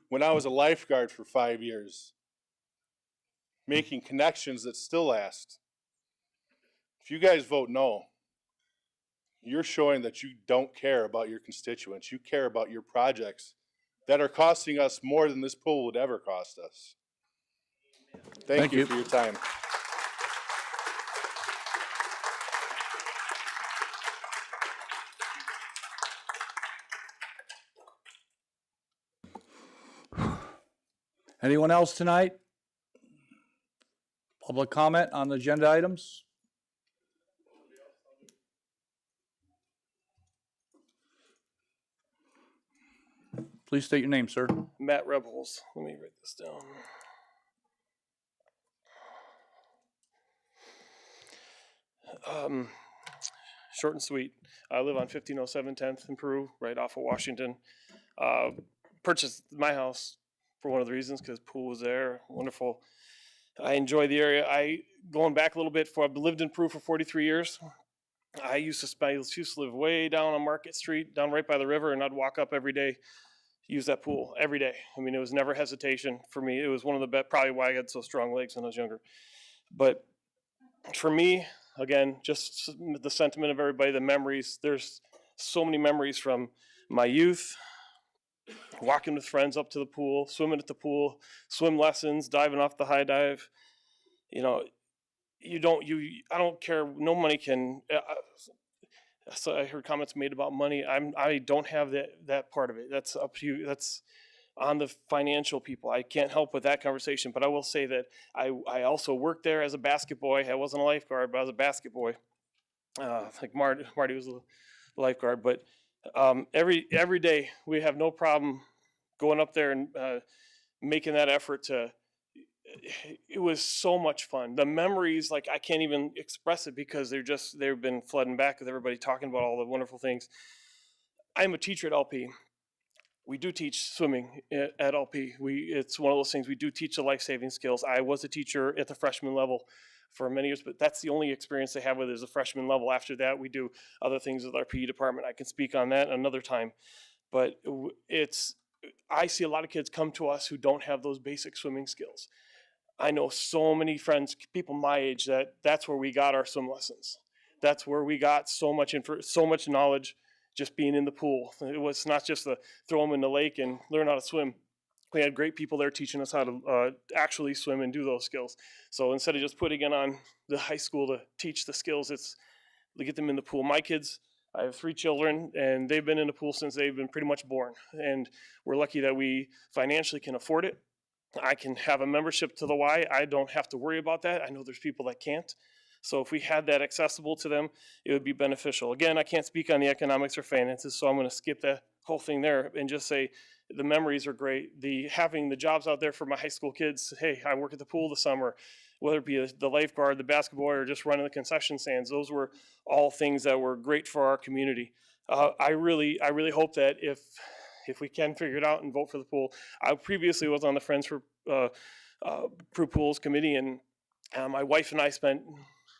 when I was a lifeguard for 5 years, making connections that still last. If you guys vote no, you're showing that you don't care about your constituents. You care about your projects that are costing us more than this pool would ever cost us. Thank you for your time. Anyone else tonight? Public comment on the agenda items? Please state your name, sir. Matt Rebels. Let me write this down. Short and sweet. I live on 1507 10th in Peru, right off of Washington. Purchased my house for one of the reasons because pool was there. Wonderful. I enjoy the area. Going back a little bit, I've lived in Peru for 43 years. I used to live way down on Market Street, down right by the river, and I'd walk up every day, use that pool every day. I mean, it was never hesitation for me. It was one of the best, probably why I had so strong legs when I was younger. But for me, again, just the sentiment of everybody, the memories, there's so many memories from my youth, walking with friends up to the pool, swimming at the pool, swim lessons, diving off the high dive. You know, I don't care. No money can. So I heard comments made about money. I don't have that part of it. That's up to you. That's on the financial people. I can't help with that conversation. But I will say that I also worked there as a basket boy. I wasn't a lifeguard, but I was a basket boy. Like Marty was a lifeguard. But every day we have no problem going up there and making that effort to. It was so much fun. The memories, like I can't even express it because they've been flooding back with everybody talking about all the wonderful things. I'm a teacher at LP. We do teach swimming at LP. It's one of those things, we do teach the life-saving skills. I was a teacher at the freshman level for many years, but that's the only experience they have with it is the freshman level. After that, we do other things with our PE department. I can speak on that another time. But I see a lot of kids come to us who don't have those basic swimming skills. I know so many friends, people my age, that's where we got our swim lessons. That's where we got so much knowledge just being in the pool. It was not just to throw them in the lake and learn how to swim. We had great people there teaching us how to actually swim and do those skills. So instead of just putting it on the high school to teach the skills, it's to get them in the pool. My kids, I have 3 children, and they've been in the pool since they've been pretty much born. And we're lucky that we financially can afford it. I can have a membership to the Y. I don't have to worry about that. I know there's people that can't. So if we had that accessible to them, it would be beneficial. Again, I can't speak on the economics or finances, so I'm going to skip that whole thing there and just say the memories are great. Having the jobs out there for my high school kids. Hey, I work at the pool this summer, whether it be the lifeguard, the basketball, or just running the concession stands. Those were all things that were great for our community. I really hope that if we can figure it out and vote for the pool. I previously was on the Friends for Peru Pools committee, and my wife and I spent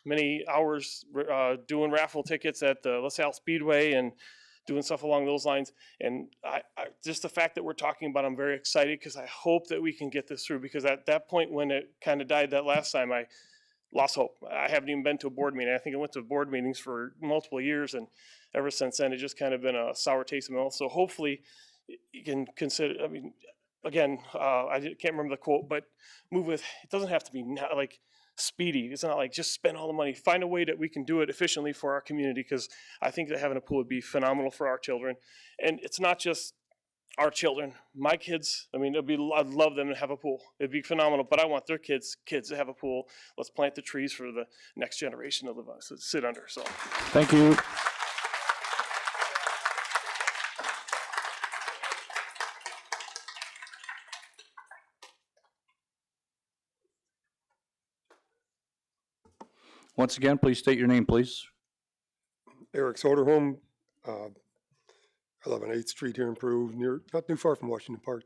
many hours doing raffle tickets at the LaSalle Speedway and doing stuff along those lines. And I just the fact that we're talking about, I'm very excited because I hope that we can get this through, because at that point when it kind of died that last time, I lost hope. I haven't even been to a board meeting. I think I went to board meetings for multiple years, and ever since then, it's just kind of been a sour taste in my mouth. So hopefully you can consider, I mean, again, I can't remember the quote, but move with, it doesn't have to be like speedy. It's not like just spend all the money. Find a way that we can do it efficiently for our community, because I think that having a pool would be phenomenal for our children. And it's not just our children, my kids. I mean, I'd love them to have a pool. It'd be phenomenal, but I want their kids to have a pool. Let's plant the trees for the next generation to live on, to sit under. So Thank you. Once again, please state your name, please. Eric Soderholm, I live on 8th Street here in Peru, not too far from Washington Park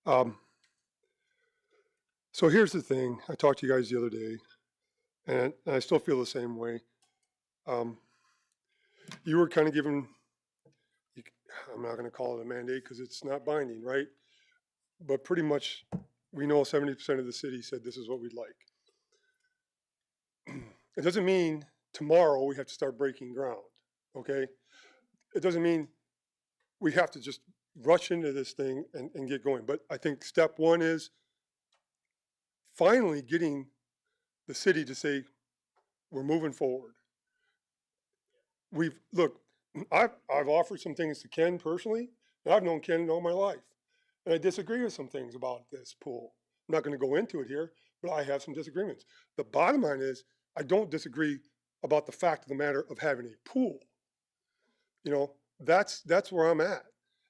now. So here's the thing. I talked to you guys the other day, and I still feel the same way. You were kind of given, I'm not going to call it a mandate because it's not binding, right? But pretty much we know 70% of the city said this is what we'd like. It doesn't mean tomorrow we have to start breaking ground, okay? It doesn't mean we have to just rush into this thing and get going. But I think step one is finally getting the city to say, we're moving forward. Look, I've offered some things to Ken personally, and I've known Ken all my life. And I disagree with some things about this pool. I'm not going to go into it here, but I have some disagreements. The bottom line is, I don't disagree about the fact of the matter of having a pool. You know, that's where I'm at.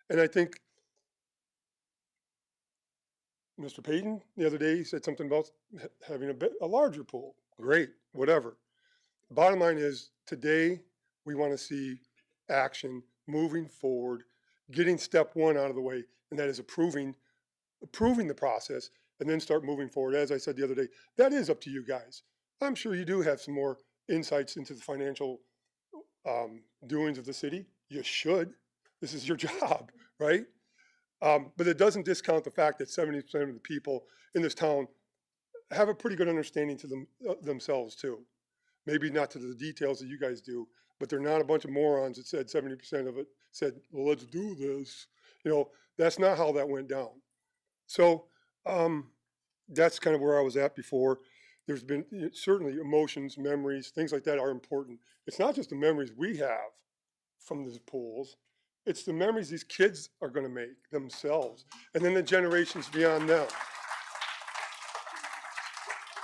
And I think Mr. Payton the other day, he said something about having a larger pool. Great, whatever. Bottom line is, today we want to see action moving forward, getting step one out of the way, and that is approving the process, and then start moving forward. As I said the other day, that is up to you guys. I'm sure you do have some more insights into the financial doings of the city. You should. This is your job, right? But it doesn't discount the fact that 70% of the people in this town have a pretty good understanding to themselves too. Maybe not to the details that you guys do, but they're not a bunch of morons that said 70% of it said, well, let's do this. You know, that's not how that went down. So that's kind of where I was at before. There's been certainly emotions, memories, things like that are important. It's not just the memories we have from these pools. It's the memories these kids are going to make themselves, and then the generations beyond them.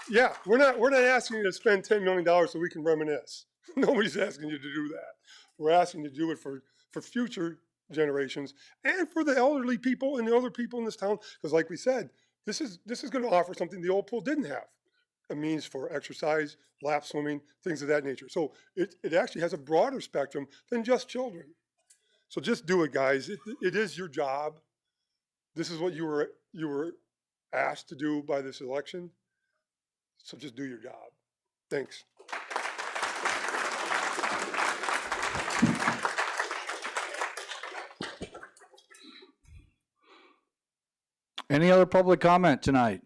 Yeah, we're not asking you to spend $10 million so we can reminisce. Nobody's asking you to do that. We're asking you to do it for future generations and for the elderly people and the other people in this town. Because like we said, this is going to offer something the old pool didn't have. A means for exercise, lap swimming, things of that nature. So it actually has a broader spectrum than just children. So just do it, guys. It is your job. This is what you were asked to do by this election. So just do your job. Thanks. Any other public comment tonight?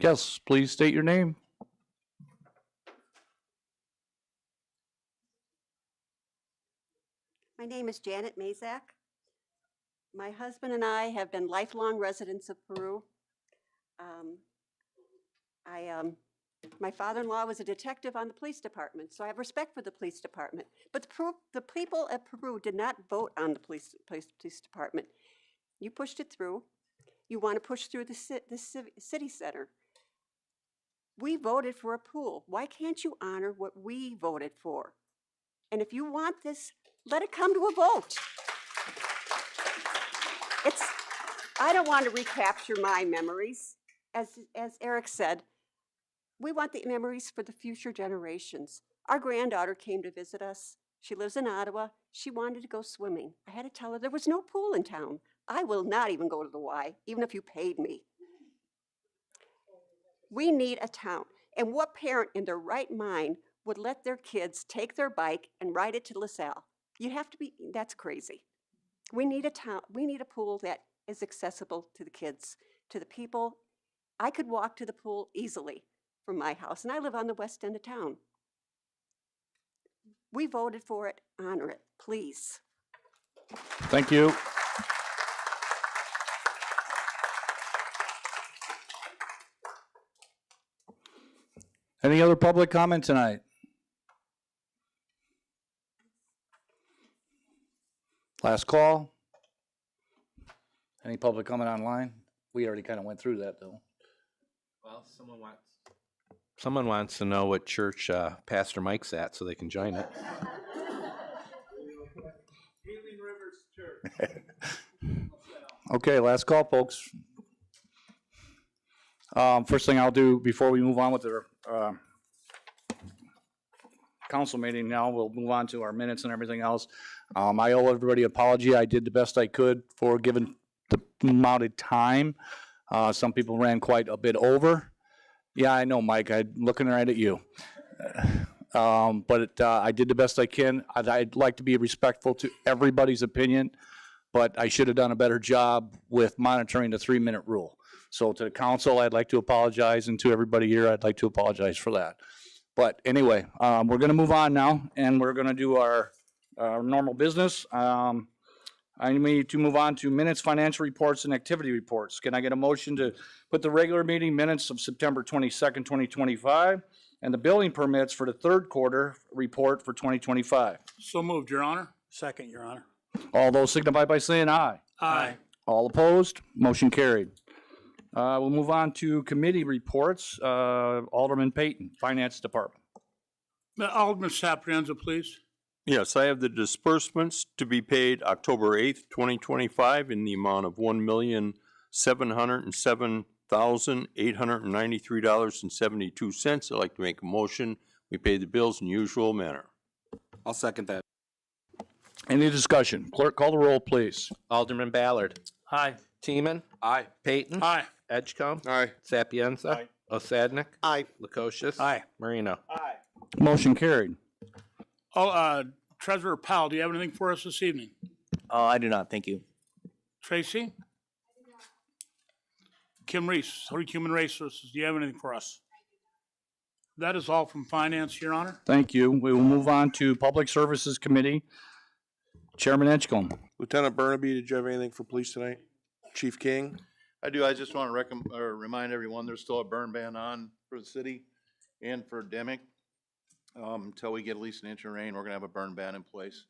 Yes, please state your name. My name is Janet Mazak. My husband and I have been lifelong residents of Peru. My father-in-law was a detective on the police department, so I have respect for the police department. But the people of Peru did not vote on the police department. You pushed it through. You want to push through the city center. We voted for a pool. Why can't you honor what we voted for? And if you want this, let it come to a vote. I don't want to recapture my memories. As Eric said, we want the memories for the future generations. Our granddaughter came to visit us. She lives in Ottawa. She wanted to go swimming. I had to tell her there was no pool in town. I will not even go to the Y, even if you paid me. We need a town. And what parent in their right mind would let their kids take their bike and ride it to LaSalle? You have to be, that's crazy. We need a town, we need a pool that is accessible to the kids, to the people. I could walk to the pool easily from my house, and I live on the west end of town. We voted for it, honor it, please. Thank you. Any other public comment tonight? Last call. Any public comment online? We already kind of went through that, though. Well, someone wants to know what church Pastor Mike's at so they can join it. Okay, last call, folks. First thing I'll do before we move on with the council meeting now, we'll move on to our minutes and everything else. I owe everybody an apology. I did the best I could for given the amount of time. Some people ran quite a bit over. Yeah, I know, Mike. I'm looking right at you. But I did the best I can. I'd like to be respectful to everybody's opinion, but I should have done a better job with monitoring the 3-minute rule. So to the council, I'd like to apologize, and to everybody here, I'd like to apologize for that. But anyway, we're going to move on now, and we're going to do our normal business. I need to move on to minutes, financial reports, and activity reports. Can I get a motion to put the regular meeting minutes of September 22nd, 2025, and the building permits for the third quarter report for 2025? So moved, Your Honor. Second, Your Honor. All those signify by saying aye. Aye. All opposed? Motion carried. We'll move on to committee reports. Alderman Payton, Finance Department. Alderman Sapienza, please. Yes, I have the disbursements to be paid October 8th, 2025 in the amount of $1,707,893.72. I'd like to make a motion. We pay the bills in the usual manner. I'll second that. Any discussion? Clerk, call the roll, please. Alderman Ballard. Aye. Teeman. Aye. Payton. Aye. Edgecombe. Aye. Sapienza. Aye. Osadnik. Aye. Lukosius. Aye. Marino. Aye. Motion carried. Oh, Treasurer Powell, do you have anything for us this evening? I do not, thank you. Tracy? Kim Reese, Human Resources, do you have anything for us? That is all from Finance, Your Honor. Thank you. We will move on to Public Services Committee. Chairman Edgecombe. Lieutenant Burnaby, did you have anything for police tonight? Chief King? I do. I just want to remind everyone there's still a burn ban on for the city and for Demick. Until we get at least an inch of rain, we're gonna have a burn ban in place.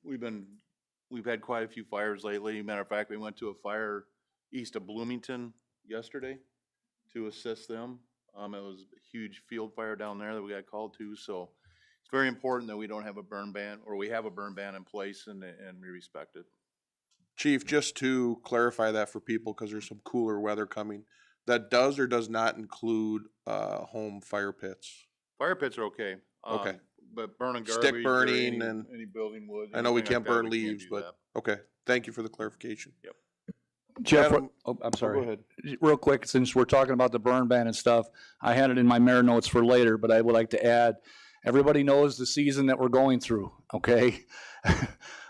We've had quite a few fires lately. Matter of fact, we went to a fire east of Bloomington yesterday to assist them. It was a huge field fire down there that we got called to, so it's very important that we don't have a burn ban, or we have a burn ban in place and we respect it. Chief, just to clarify that for people, because there's some cooler weather coming, that does or does not include home fire pits? Fire pits are okay. Okay. But burning garbage. Stick burning or and any building wood. I know we anything can't like that, burn we can't leaves, do but that. okay. Thank you for the clarification. Yep. Jeff, Adam, I'm sorry. go ahead. Real quick, since we're talking about the burn ban and stuff, I had it in my mayor notes for later, but I would like to add, everybody knows the season that we're going through, okay?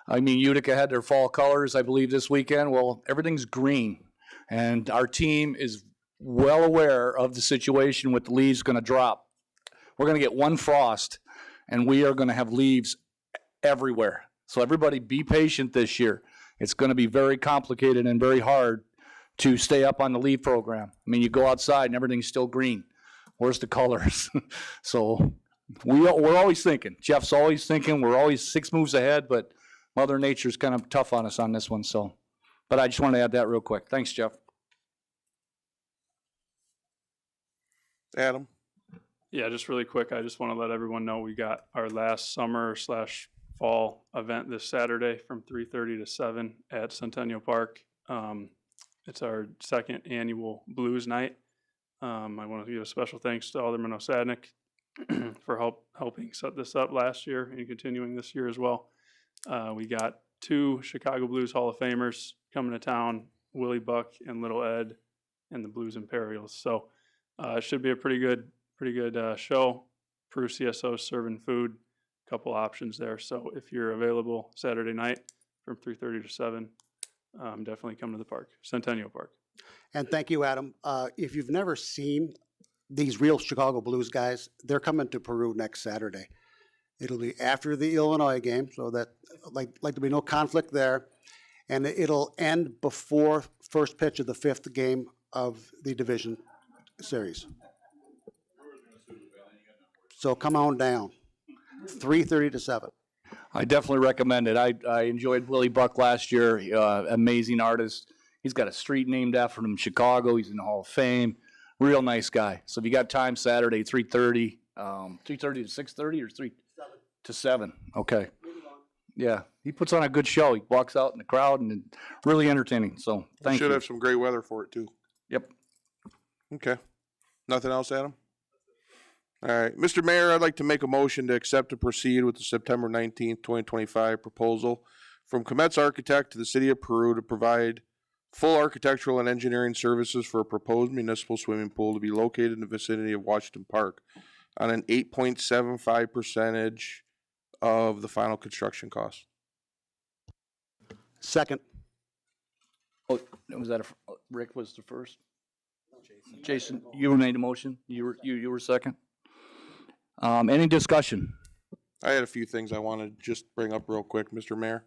I mean, Utica had their fall colors, I believe, this weekend. Well, everything's green, and our team is well aware of the situation with the leaves going to drop. We're going to get one frost, and we are going to have leaves everywhere. So everybody be patient this year. It's going to be very complicated and very hard to stay up on the leaf program. I mean, you go outside and everything's still green. Where's the colors? So we're always thinking. Jeff's always thinking. We're always 6 moves ahead, but Mother Nature's kind of tough on us on this one. So, but I just want to add that real quick. Thanks, Jeff. Adam? Yeah, just really quick, I just want to let everyone know we got our last summer/fall event this Saturday from 3:30 to 7 at Centennial Park. It's our second annual Blues Night. I want to give a special thanks to Alderman Osadnik for helping set this up last year and continuing this year as well. We got 2 Chicago Blues Hall of Famers coming to town, Willie Buck and Little Ed, and the Blues Imperials. So it should be a pretty good show. Peru CSO serving food, a couple options there. So if you're available Saturday night from 3:30 to 7, definitely come to the park, Centennial Park. And thank you, Adam. If you've never seen these real Chicago Blues guys, they're coming to Peru next Saturday. It'll be after the Illinois game, so that like there'll be no conflict there. And it'll end before first pitch of the 5th game of the division series. So come on down, 3:30 to 7. I definitely recommend it. I enjoyed Willie Buck last year. Amazing artist. He's got a street named after him in Chicago. He's in the Hall of Fame. Real nice guy. So if you got time Saturday, 3:30, 3:30 to 6:30 or 3 to 7. Okay. Yeah, he puts on a good show. He walks out in the crowd and it's really entertaining. So thank you. Should have some great weather for it too. Yep. Okay. Nothing else, Adam? All right. Mr. Mayor, I'd like to make a motion to accept and proceed with the September 19th, 2025 proposal from Kometz Architect to the City of Peru to provide full architectural and engineering services for a proposed municipal swimming pool to be located in the vicinity of Washington Park on an 8.75% of the final construction cost. Second. Oh, was that Rick was the first? Jason, you made a motion. You were second. Any discussion? I had a few things I want to just bring up real quick, Mr. Mayor.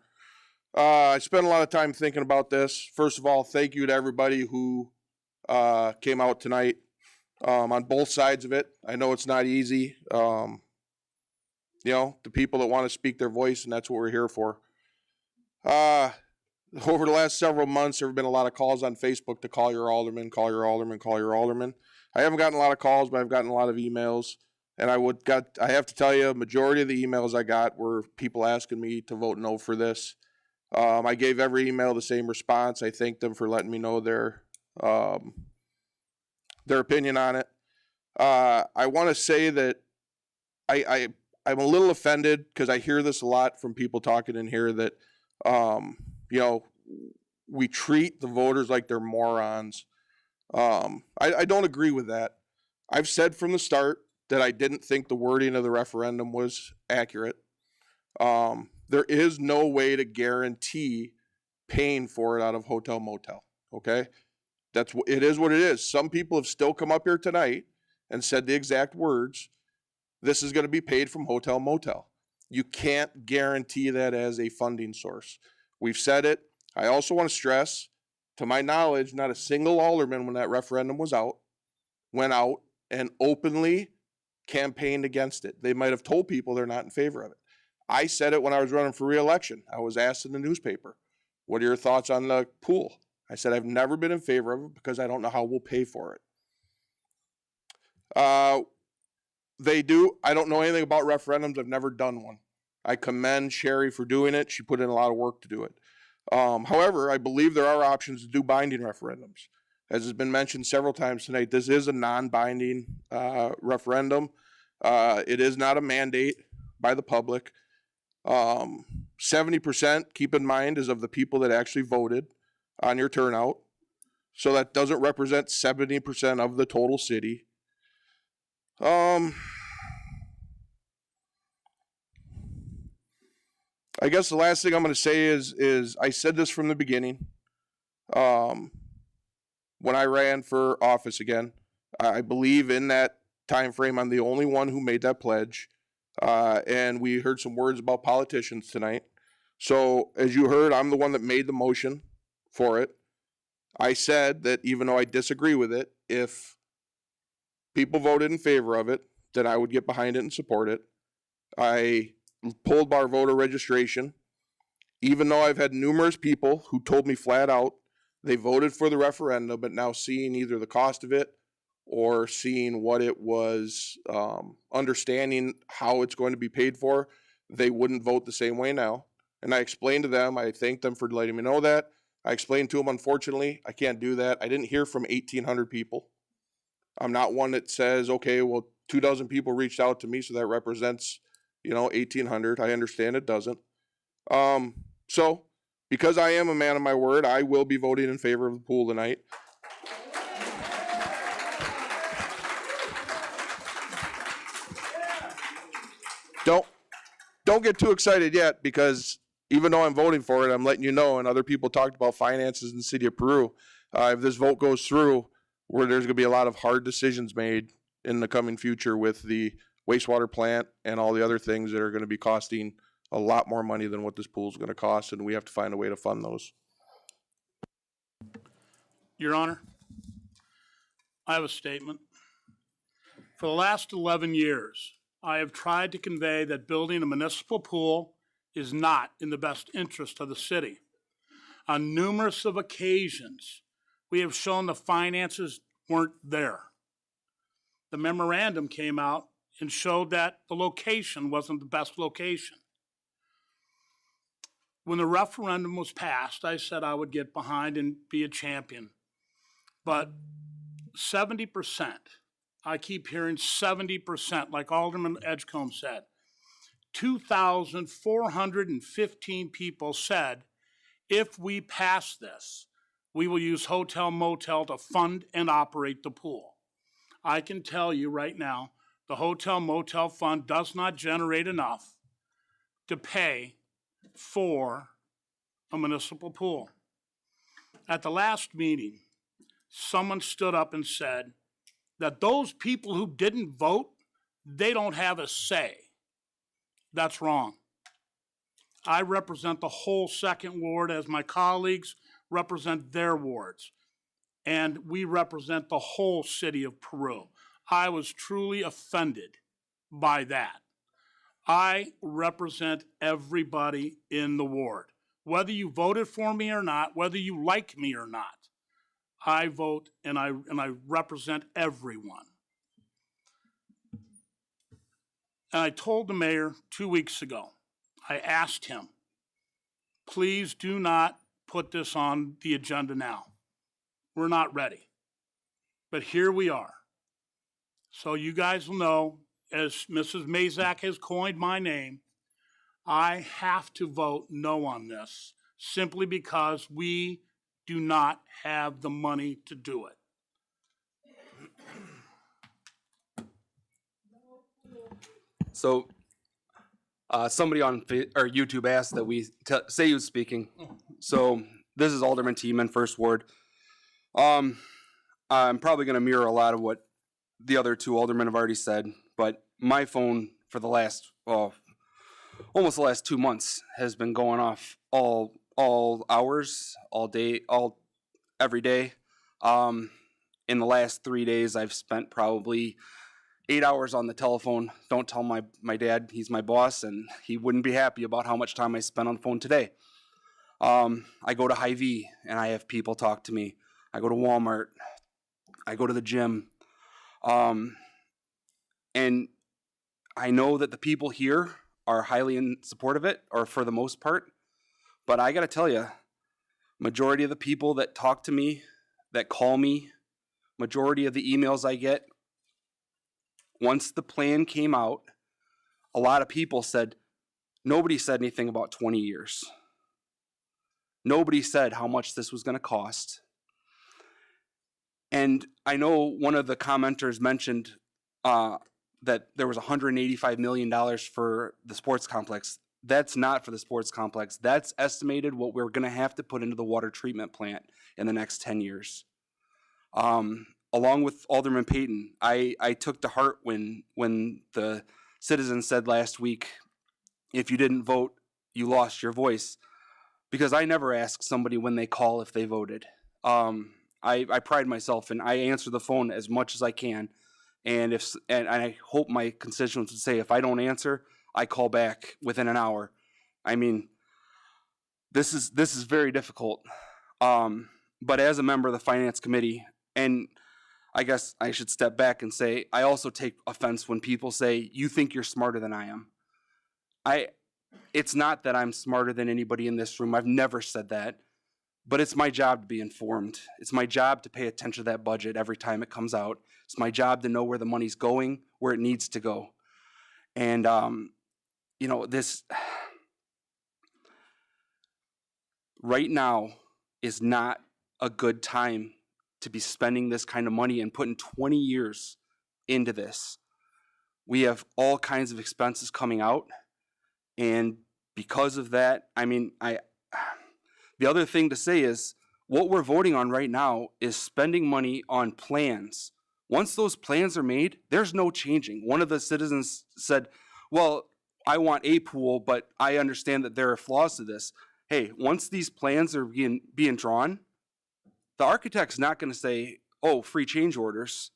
I spent a lot of time thinking about this. First of all, thank you to everybody who came out tonight on both sides of it. I know it's not easy. The people that want to speak their voice, and that's what we're here for. Over the last several months, there have been a lot of calls on Facebook to call your alderman, call your alderman, call your alderman. I haven't gotten a lot of calls, but I've gotten a lot of emails. And I have to tell you, a majority of the emails I got were people asking me to vote no for this. I gave every email the same response. I thanked them for letting me know their opinion on it. I want to say that I'm a little offended because I hear this a lot from people talking in here that, we treat the voters like they're morons. I don't agree with that. I've said from the start that I didn't think the wording of the referendum was accurate. There is no way to guarantee paying for it out of hotel motel. Okay, it is what it is. Some people have still come up here tonight and said the exact words. This is going to be paid from hotel motel. You can't guarantee that as a funding source. We've said it. I also want to stress, to my knowledge, not a single alderman when that referendum was out went out and openly campaigned against it. They might have told people they're not in favor of it. I said it when I was running for re-election. I was asked in the newspaper, what are your thoughts on the pool? I said, I've never been in favor of it because I don't know how we'll pay for it. I don't know anything about referendums. I've never done one. I commend Sherry for doing it. She put in a lot of work to do it. However, I believe there are options to do binding referendums. As has been mentioned several times tonight, this is a non-binding referendum. It is not a mandate by the public. 70%, keep in mind, is of the people that actually voted on your turnout. So that doesn't represent 70% of the total city. I guess the last thing I'm going to say is I said this from the beginning. When I ran for office again, I believe in that time frame I'm the only one who made that pledge. And we heard some words about politicians tonight. So as you heard, I'm the one that made the motion for it. I said that even though I disagree with it, if people voted in favor of it, then I would get behind it and support it. I pulled our voter registration, even though I've had numerous people who told me flat out they voted for the referendum, but now seeing either the cost of it or seeing what it was, understanding how it's going to be paid for, they wouldn't vote the same way now. And I explained to them, I thanked them for letting me know that. I explained to them, unfortunately, I can't do that. I didn't hear from 1,800 people. I'm not one that says, okay, well, 24 people reached out to me, so that represents, 1,800. I understand it doesn't. So because I am a man of my word, I will be voting in favor of the pool tonight. Don't get too excited yet, because even though I'm voting for it, I'm letting you know, and other people talked about finances in the city of Peru. If this vote goes through, where there's going to be a lot of hard decisions made in the coming future with the wastewater plant and all the other things that are going to be costing a lot more money than what this pool is going to cost, and we have to find a way to fund those. Your Honor, I have a statement. For the last 11 years, I have tried to convey that building a municipal pool is not in the best interest of the city. On numerous of occasions, we have shown the finances weren't there. The memorandum came out and showed that the location wasn't the best location. When the referendum was passed, I said I would get behind and be a champion. But 70%, I keep hearing 70%, like Alderman Edgecombe said. 2,415 people said, if we pass this, we will use hotel motel to fund and operate the pool. I can tell you right now, the hotel motel fund does not generate enough to pay for a municipal pool. At the last meeting, someone stood up and said that those people who didn't vote, they don't have a say. That's wrong. I represent the whole second ward as my colleagues represent their wards. And we represent the whole city of Peru. I was truly offended by that. I represent everybody in the ward. Whether you voted for me or not, whether you like me or not, I vote and I represent everyone. And I told the mayor 2 weeks ago, I asked him, please do not put this on the agenda now. We're not ready. But here we are. So you guys will know, as Mrs. Mazak has coined my name, I have to vote no on this simply because we do not have the money to do it. So somebody on YouTube asked that we say who's speaking. So this is Alderman Tiemann, First Ward. I'm probably going to mirror a lot of what the other two aldermen have already said, but my phone for the last, almost the last 2 months has been going off all hours, all day, every day. In the last 3 days, I've spent probably 8 hours on the telephone. Don't tell my dad, he's my boss, and he wouldn't be happy about how much time I spent on the phone today. I go to Hy-Vee and I have people talk to me. I go to Walmart. I go to the gym. And I know that the people here are highly in support of it, or for the most part. But I got to tell you, majority of the people that talk to me, that call me, majority of the emails I get, once the plan came out, a lot of people said, nobody said anything about 20 years. Nobody said how much this was going to cost. And I know one of the commenters mentioned that there was $185 million for the sports complex. That's not for the sports complex. That's estimated what we're going to have to put into the water treatment plant in the next 10 years. Along with Alderman Payton, I took to heart when the citizens said last week, if you didn't vote, you lost your voice. Because I never ask somebody when they call if they voted. I pride myself and I answer the phone as much as I can. And I hope my constituents would say, if I don't answer, I call back within an hour. I mean, this is very difficult. But as a member of the Finance Committee, and I guess I should step back and say, I also take offense when people say, you think you're smarter than I am. It's not that I'm smarter than anybody in this room. I've never said that. But it's my job to be informed. It's my job to pay attention to that budget every time it comes out. It's my job to know where the money's going, where it needs to go. And, you know, this right now is not a good time to be spending this kind of money and putting 20 years into this. We have all kinds of expenses coming out. And because of that, I mean, the other thing to say is what we're voting on right now is spending money on plans. Once those plans are made, there's no changing. One of the citizens said, well, I want a pool, but I understand that there are flaws to this. Hey, once these plans are being drawn, the architect's not going to say, oh, free change orders.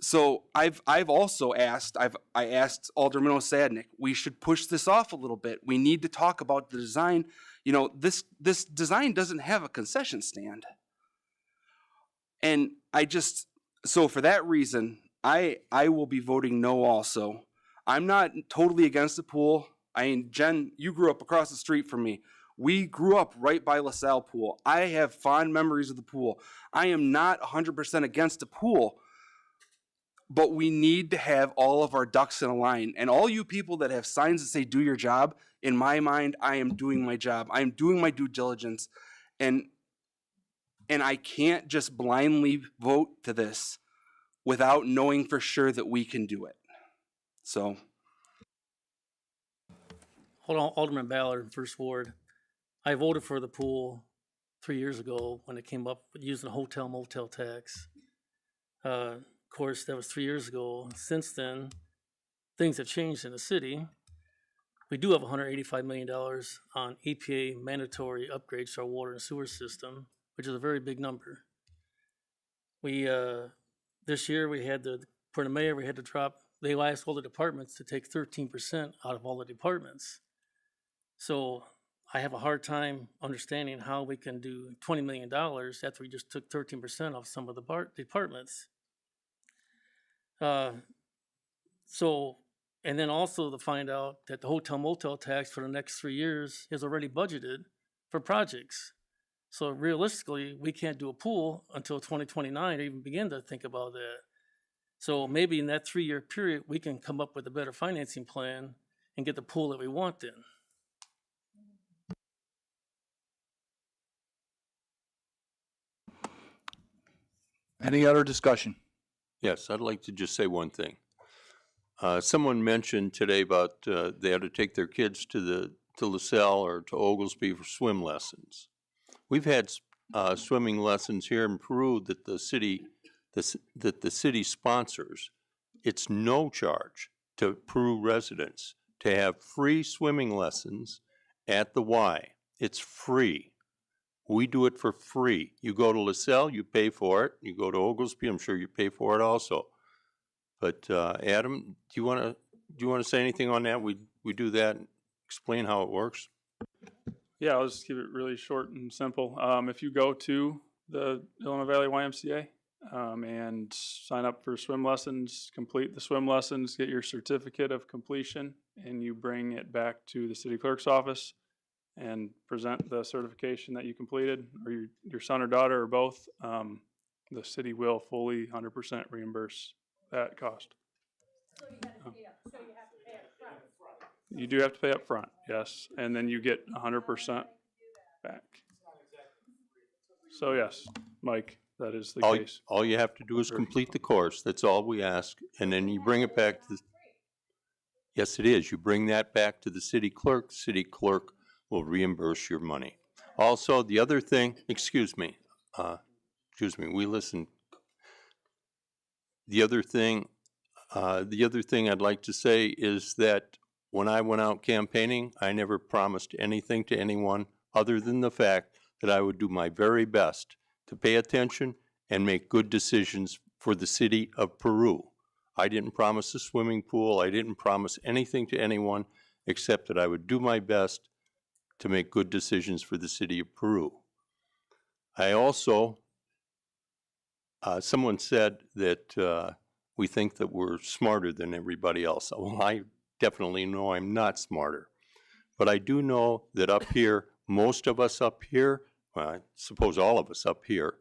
So I've also asked, I asked Alderman Osadnik, we should push this off a little bit. We need to talk about the design. You know, this design doesn't have a concession stand. And so for that reason, I will be voting no also. I'm not totally against the pool. Jen, you grew up across the street from me. We grew up right by LaSalle Pool. I have fond memories of the pool. I am not 100% against the pool, but we need to have all of our ducks in a line. And all you people that have signs that say do your job, in my mind, I am doing my job. I am doing my due diligence. And I can't just blindly vote to this without knowing for sure that we can do it. So. Hold on, Alderman Ballard, First Ward. I voted for the pool 3 years ago when it came up with using the hotel motel tax. Of course, that was 3 years ago. Since then, things have changed in the city. We do have $185 million on EPA mandatory upgrades to our water and sewer system, which is a very big number. We, this year we had for the mayor, we had to drop, they asked all the departments to take 13% out of all the departments. So I have a hard time understanding how we can do $20 million after we just took 13% off some of the departments. And then also to find out that the hotel motel tax for the next 3 years is already budgeted for projects. So realistically, we can't do a pool until 2029 or even begin to think about that. So maybe in that 3-year period, we can come up with a better financing plan and get the pool that we want then. Any other discussion? Yes, I'd like to just say one thing. Someone mentioned today about they had to take their kids to LaSalle or to Oglesby for swim lessons. We've had swimming lessons here in Peru that the city sponsors. It's no charge to Peru residents to have free swimming lessons at the Y. It's free. We do it for free. You go to LaSalle, you pay for it. You go to Oglesby, I'm sure you pay for it also. But Adam, do you want to say anything on that? We do that and explain how it works. Yeah, I'll just keep it really short and simple. If you go to the Illinois Valley YMCA and sign up for swim lessons, complete the swim lessons, get your certificate of completion, and you bring it back to the city clerk's office and present the certification that you completed, or your son or daughter or both, the city will fully 100% reimburse that cost. So you have to pay up front. You do have to pay up front, yes, and then you get 100% back. So yes, Mike, that is the case. All you have to do is complete the course. That's all we ask, and then you bring it back to the. Yes, it is. You bring that back to the city clerk. The city clerk will reimburse your money. Also, the other thing. Excuse me. We listened. The other thing I'd like to say is that when I went out campaigning, I never promised anything to anyone other than the fact that I would do my very best to pay attention and make good decisions for the city of Peru. I didn't promise a swimming pool. I didn't promise anything to anyone except that I would do my best to make good decisions for the city of Peru. I also Someone said that we think that we're smarter than everybody else. Well, I definitely know I'm not smarter. But I do know that up here, most of us up here, well, I suppose all of us up here,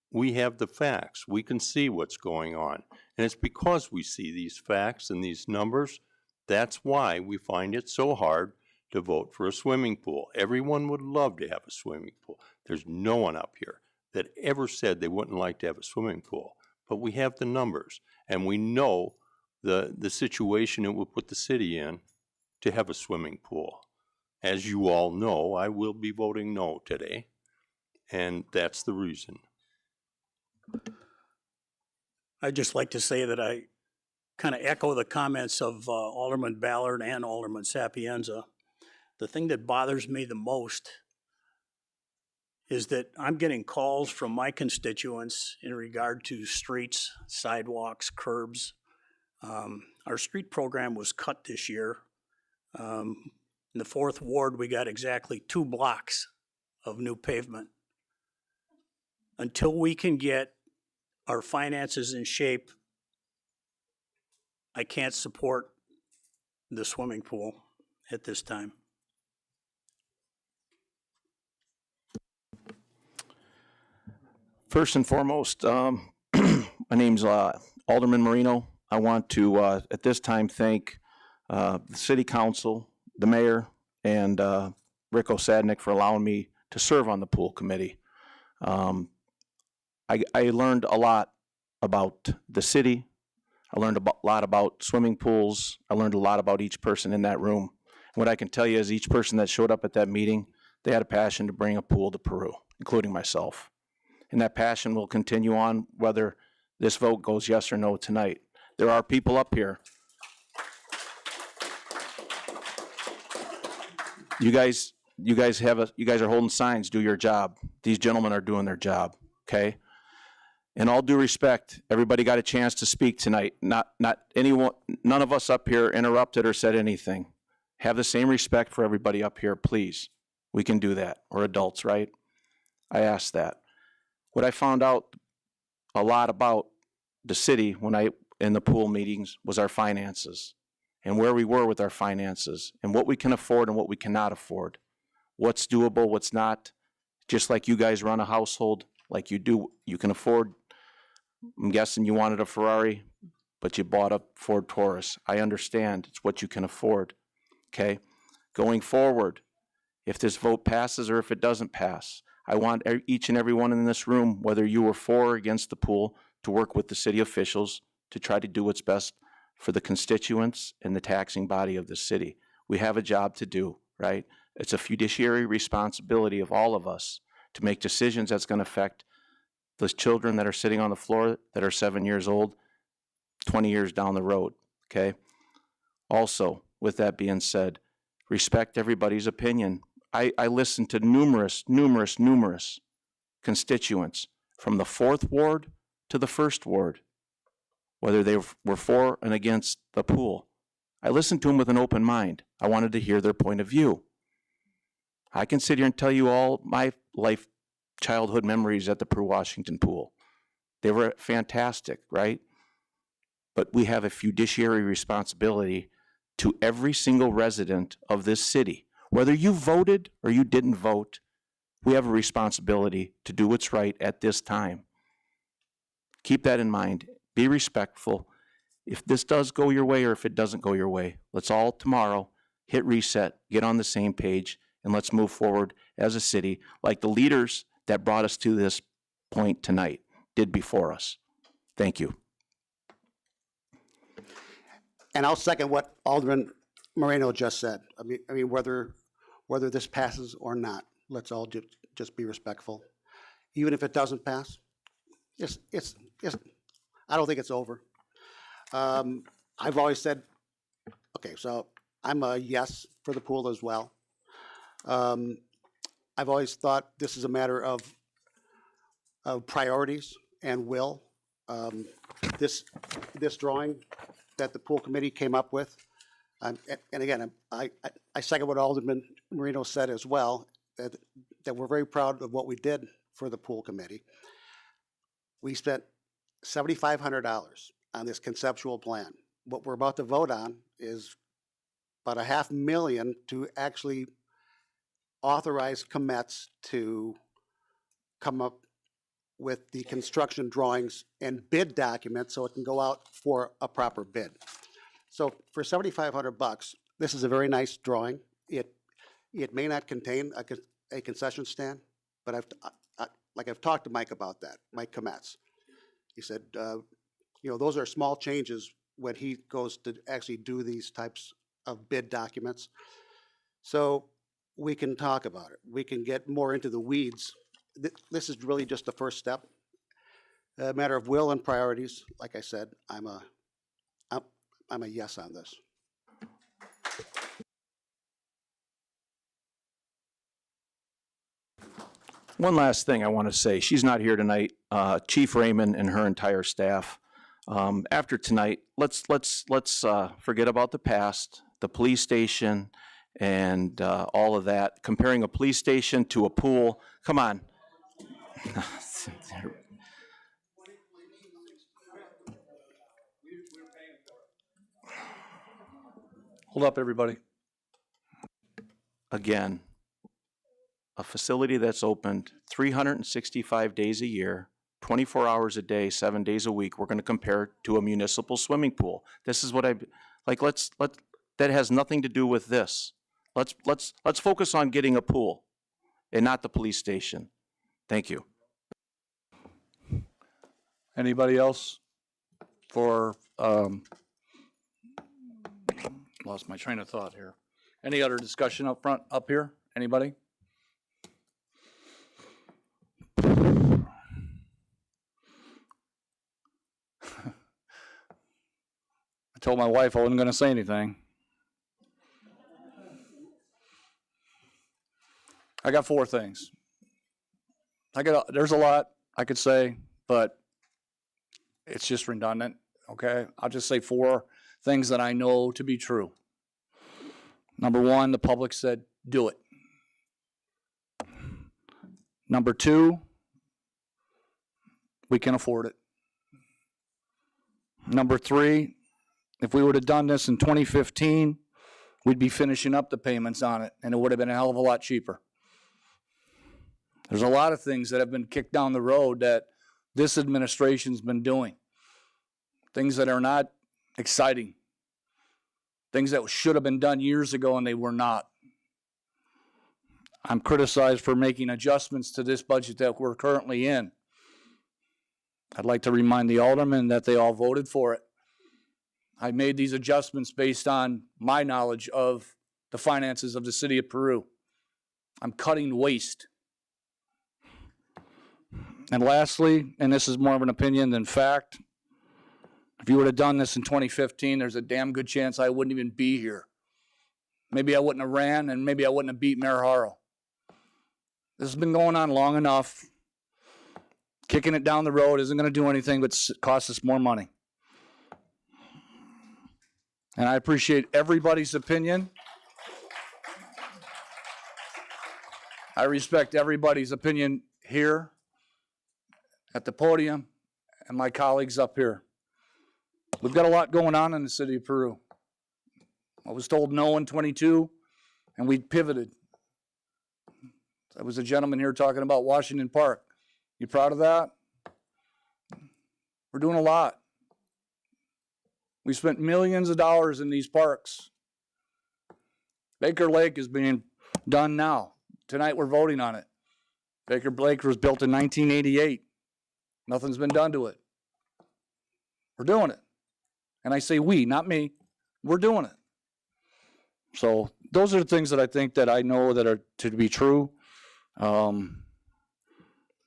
we have the facts. We can see what's going on. And it's because we see these facts and these numbers, that's why we find it so hard to vote for a swimming pool. Everyone would love to have a swimming pool. There's no one up here that ever said they wouldn't like to have a swimming pool. But we have the numbers, and we know the situation it would put the city in to have a swimming pool. As you all know, I will be voting no today, and that's the reason. I'd just like to say that I kind of echo the comments of Alderman Ballard and Alderman Sapienza. The thing that bothers me the most is that I'm getting calls from my constituents in regard to streets, sidewalks, curbs. Our street program was cut this year. In the 4th Ward, we got exactly 2 blocks of new pavement. Until we can get our finances in shape, I can't support the swimming pool at this time. First and foremost, my name's Alderman Marino. I want to, at this time, thank the City Council, the Mayor, and Rick Osadnik for allowing me to serve on the pool committee. I learned a lot about the city. I learned a lot about swimming pools. I learned a lot about each person in that room. What I can tell you is each person that showed up at that meeting, they had a passion to bring a pool to Peru, including myself. And that passion will continue on whether this vote goes yes or no tonight. There are people up here. You guys are holding signs, do your job. These gentlemen are doing their job, okay? In all due respect, everybody got a chance to speak tonight. Not anyone, none of us up here interrupted or said anything. Have the same respect for everybody up here, please. We can do that. We're adults, right? I asked that. What I found out a lot about the city in the pool meetings was our finances and where we were with our finances and what we can afford and what we cannot afford. What's doable, what's not. Just like you guys run a household, like you do, you can afford. I'm guessing you wanted a Ferrari, but you bought a Ford Taurus. I understand. It's what you can afford. Okay? Going forward, if this vote passes or if it doesn't pass, I want each and every one in this room, whether you were for or against the pool, to work with the city officials to try to do what's best for the constituents and the taxing body of the city. We have a job to do, right? It's a fiduciary responsibility of all of us to make decisions that's going to affect those children that are sitting on the floor that are 7 years old, 20 years down the road, okay? Also, with that being said, respect everybody's opinion. I listened to numerous constituents from the 4th Ward to the 1st Ward, whether they were for and against the pool. I listened to them with an open mind. I wanted to hear their point of view. I can sit here and tell you all my childhood memories at the Peru Washington pool. They were fantastic, right? But we have a fiduciary responsibility to every single resident of this city. Whether you voted or you didn't vote, we have a responsibility to do what's right at this time. Keep that in mind. Be respectful. If this does go your way or if it doesn't go your way, let's all tomorrow hit reset, get on the same page, and let's move forward as a city like the leaders that brought us to this point tonight did before us. Thank you. And I'll second what Alderman Moreno just said. I mean, whether this passes or not, let's all just be respectful. Even if it doesn't pass, I don't think it's over. I've always said, okay, so I'm a yes for the pool as well. I've always thought this is a matter of priorities and will. This drawing that the pool committee came up with, and again, I second what Alderman Marino said as well, that we're very proud of what we did for the pool committee. We spent $7,500 on this conceptual plan. What we're about to vote on is about $500,000 to actually authorize COMETS to come up with the construction drawings and bid documents so it can go out for a proper bid. So for $7,500, this is a very nice drawing. It may not contain a concession stand, but I've talked to Mike about that, Mike Kometz. He said, those are small changes when he goes to actually do these types of bid documents. So we can talk about it. We can get more into the weeds. This is really just the first step. A matter of will and priorities. Like I said, I'm a yes on this. One last thing I want to say. She's not here tonight. Chief Raymond and her entire staff. After tonight, let's forget about the past, the police station, and all of that. Comparing a police station to a pool. Come on. Hold up, everybody. Again, a facility that's opened 365 days a year, 24 hours a day, 7 days a week, we're going to compare to a municipal swimming pool. This is what that has nothing to do with this. Let's focus on getting a pool and not the police station. Thank you. Anybody else for, lost my train of thought here. Any other discussion up front, up here? Anybody? I told my wife I wasn't going to say anything. I got 4 things. There's a lot I could say, but it's just redundant, okay? I'll just say 4 things that I know to be true. Number 1, the public said, do it. Number 2, we can afford it. Number 3, if we would have done this in 2015, we'd be finishing up the payments on it, and it would have been a hell of a lot cheaper. There's a lot of things that have been kicked down the road that this administration's been doing. Things that are not exciting. Things that should have been done years ago and they were not. I'm criticized for making adjustments to this budget that we're currently in. I'd like to remind the aldermen that they all voted for it. I made these adjustments based on my knowledge of the finances of the city of Peru. I'm cutting waste. And lastly, and this is more of an opinion than fact, if you would have done this in 2015, there's a damn good chance I wouldn't even be here. Maybe I wouldn't have ran, and maybe I wouldn't have beat Mayor Haro. This has been going on long enough. Kicking it down the road isn't going to do anything but cost us more money. And I appreciate everybody's opinion. I respect everybody's opinion here at the podium and my colleagues up here. We've got a lot going on in the city of Peru. I was told no in 22, and we pivoted. There was a gentleman here talking about Washington Park. You proud of that? We're doing a lot. We spent millions of dollars in these parks. Baker Lake is being done now. Tonight we're voting on it. Baker Lake was built in 1988. Nothing's been done to it. We're doing it. And I say we, not me. We're doing it. So those are the things that I think that I know that are to be true.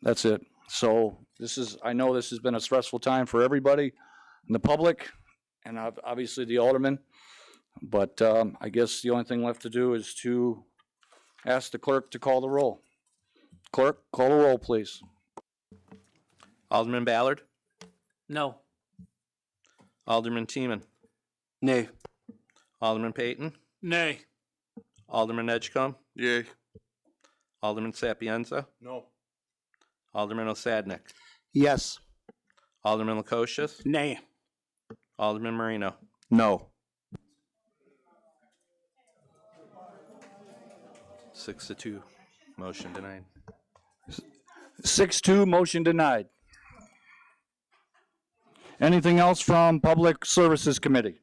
That's it. So I know this has been a stressful time for everybody in the public and obviously the aldermen. But I guess the only thing left to do is to ask the clerk to call the roll. Clerk, call the roll, please. Alderman Ballard? No. Alderman Teeman? Nay. Alderman Payton? Nay. Alderman Edgecombe? Yay. Alderman Sapienza? No. Alderman Osadnik? Yes. Alderman Lukosius, Nay. Alderman Marino. No. 6-2, motion denied. 6-2, motion denied. Anything else from Public Services Committee?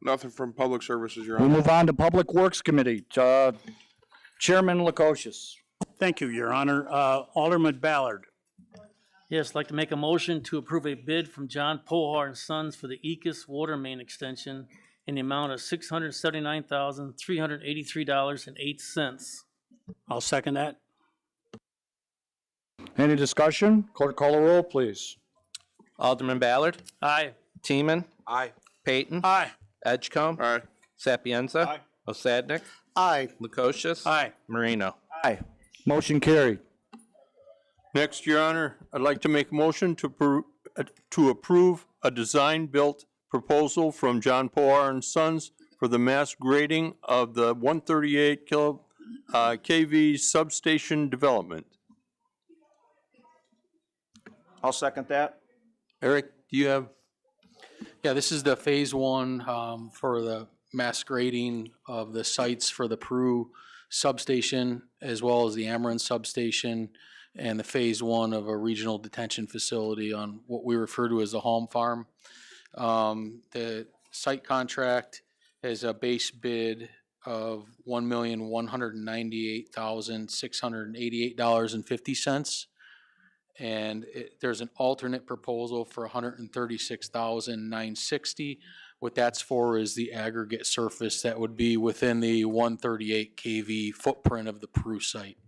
Nothing from Public Services, Your We Honor. move on to Public Works Committee. Chairman Lukosius. Thank you, Your Honor. Alderman Ballard. Yes, I'd like to make a motion to approve a bid from John Pohar and Sons for the Ecus water main extension in the amount of $679,383.08. I'll second that. Any discussion? Clerk, call the roll, please. Alderman Ballard, Aye. Teeman, Aye. Payton, Aye. Edgecombe, Aye. Sapienza, Aye. Osadnik, Aye. Lukosius, Aye. Marino. Aye. Motion carried. Next, Your Honor, I'd like to make a motion to approve a design-built proposal from John Poar and Sons for the mass grading of the 138 kV substation development. I'll second that. Eric, do you have? Yeah, this is the phase one for the mass grading of the sites for the Peru substation as well as the Ameren substation and the phase one of a regional detention facility on what we refer to as the home farm. The site contract has a base bid of $1,198,688.50. And there's an alternate proposal for $136,960. What that's for is the aggregate surface that would be within the 138 kV footprint of the Peru site.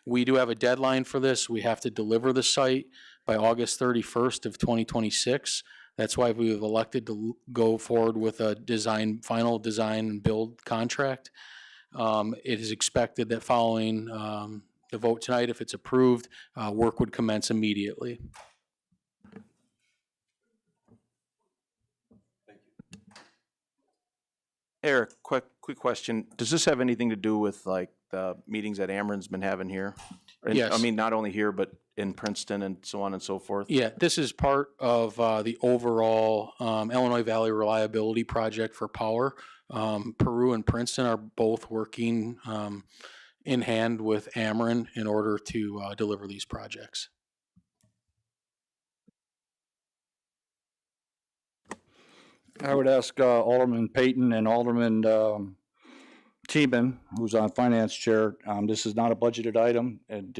We do have a deadline for this. We have to deliver the site by August 31st of 2026. That's why we've elected to go forward with a final design and build contract. It is expected that following the vote tonight, if it's approved, work would commence immediately. Eric, quick question. Does this have anything to do with like the meetings that Ameren's been having here? Yes. I mean, not only here, but in Princeton and so on and so forth? Yeah, this is part of the overall Illinois Valley Reliability Project for power. Peru and Princeton are both working in hand with Ameren in order to deliver these projects. I would ask Alderman Payton and Alderman Teeman, who's on Finance Chair, this is not a budgeted item, and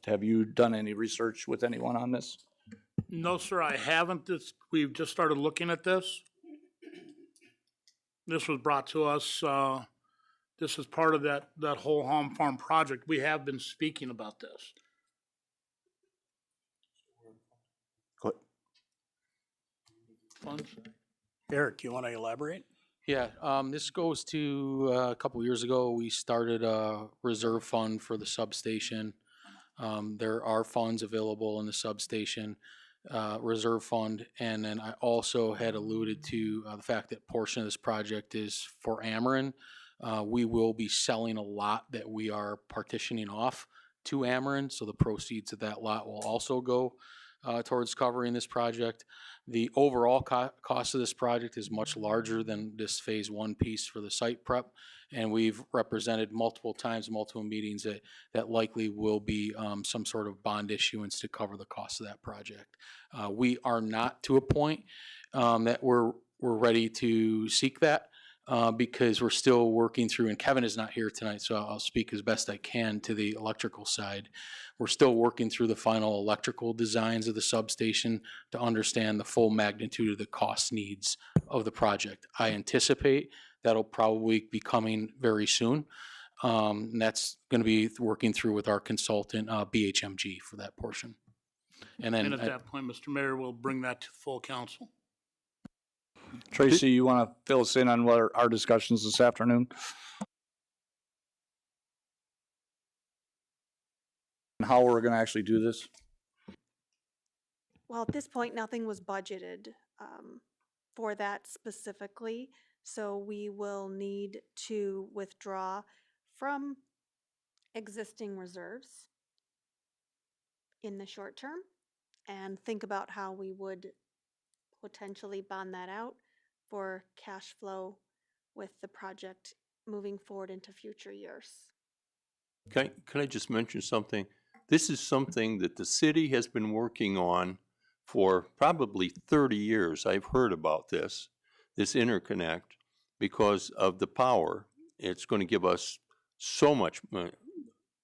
have you done any research with anyone on this? No, sir, I haven't. We've just started looking at this. This was brought to us, this is part of that whole home farm project. We have been speaking about this. Funds? Eric, you want to elaborate? Yeah, this goes to a couple years ago, we started a reserve fund for the substation. There are funds available in the substation reserve fund. And then I also had alluded to the fact that portion of this project is for Ameren. We will be selling a lot that we are partitioning off to Ameren, so the proceeds of that lot will also go towards covering this project. The overall cost of this project is much larger than this phase one piece for the site prep, and we've represented multiple times, multiple meetings that likely will be some sort of bond issuance to cover the cost of that project. We are not to a point that we're ready to seek that. Because we're still working through, and Kevin is not here tonight, so I'll speak as best I can to the electrical side. We're still working through the final electrical designs of the substation to understand the full magnitude of the cost needs of the project. I anticipate that'll probably be coming very soon. And that's going to be working through with our consultant, BHMG, for that portion. And then And at that point, Mr. Mayor, we'll bring that to full council. Tracy, you want to fill us in on what our discussions this afternoon? And how we're going to actually do this? Well, at this point, nothing was budgeted for that specifically, so we will need to withdraw from existing reserves in the short term and think about how we would potentially bond that out for cash flow with the project moving forward into future years. Can I just mention something? This is something that the city has been working on for probably 30 years. I've heard about this interconnect, because of the power. It's going to give us so much,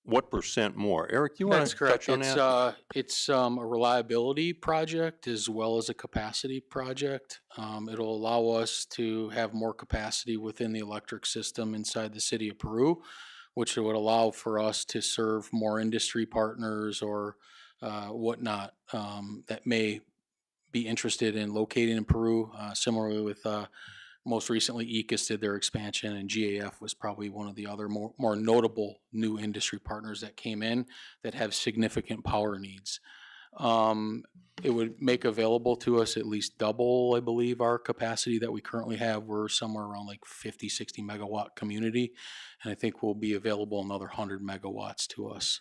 what percent more? Eric, you want That's to correct. touch on that? It's a reliability project as well as a capacity project. It'll allow us to have more capacity within the electric system inside the city of Peru, which would allow for us to serve more industry partners or whatnot that may be interested in locating in Peru. Similarly with most recently, ECAS did their expansion, and GAF was probably one of the other more notable new industry partners that came in that have significant power needs. It would make available to us at least double, I believe, our capacity that we currently have. We're somewhere around like 50, 60 megawatt community, and I think will be available another 100 megawatts to us.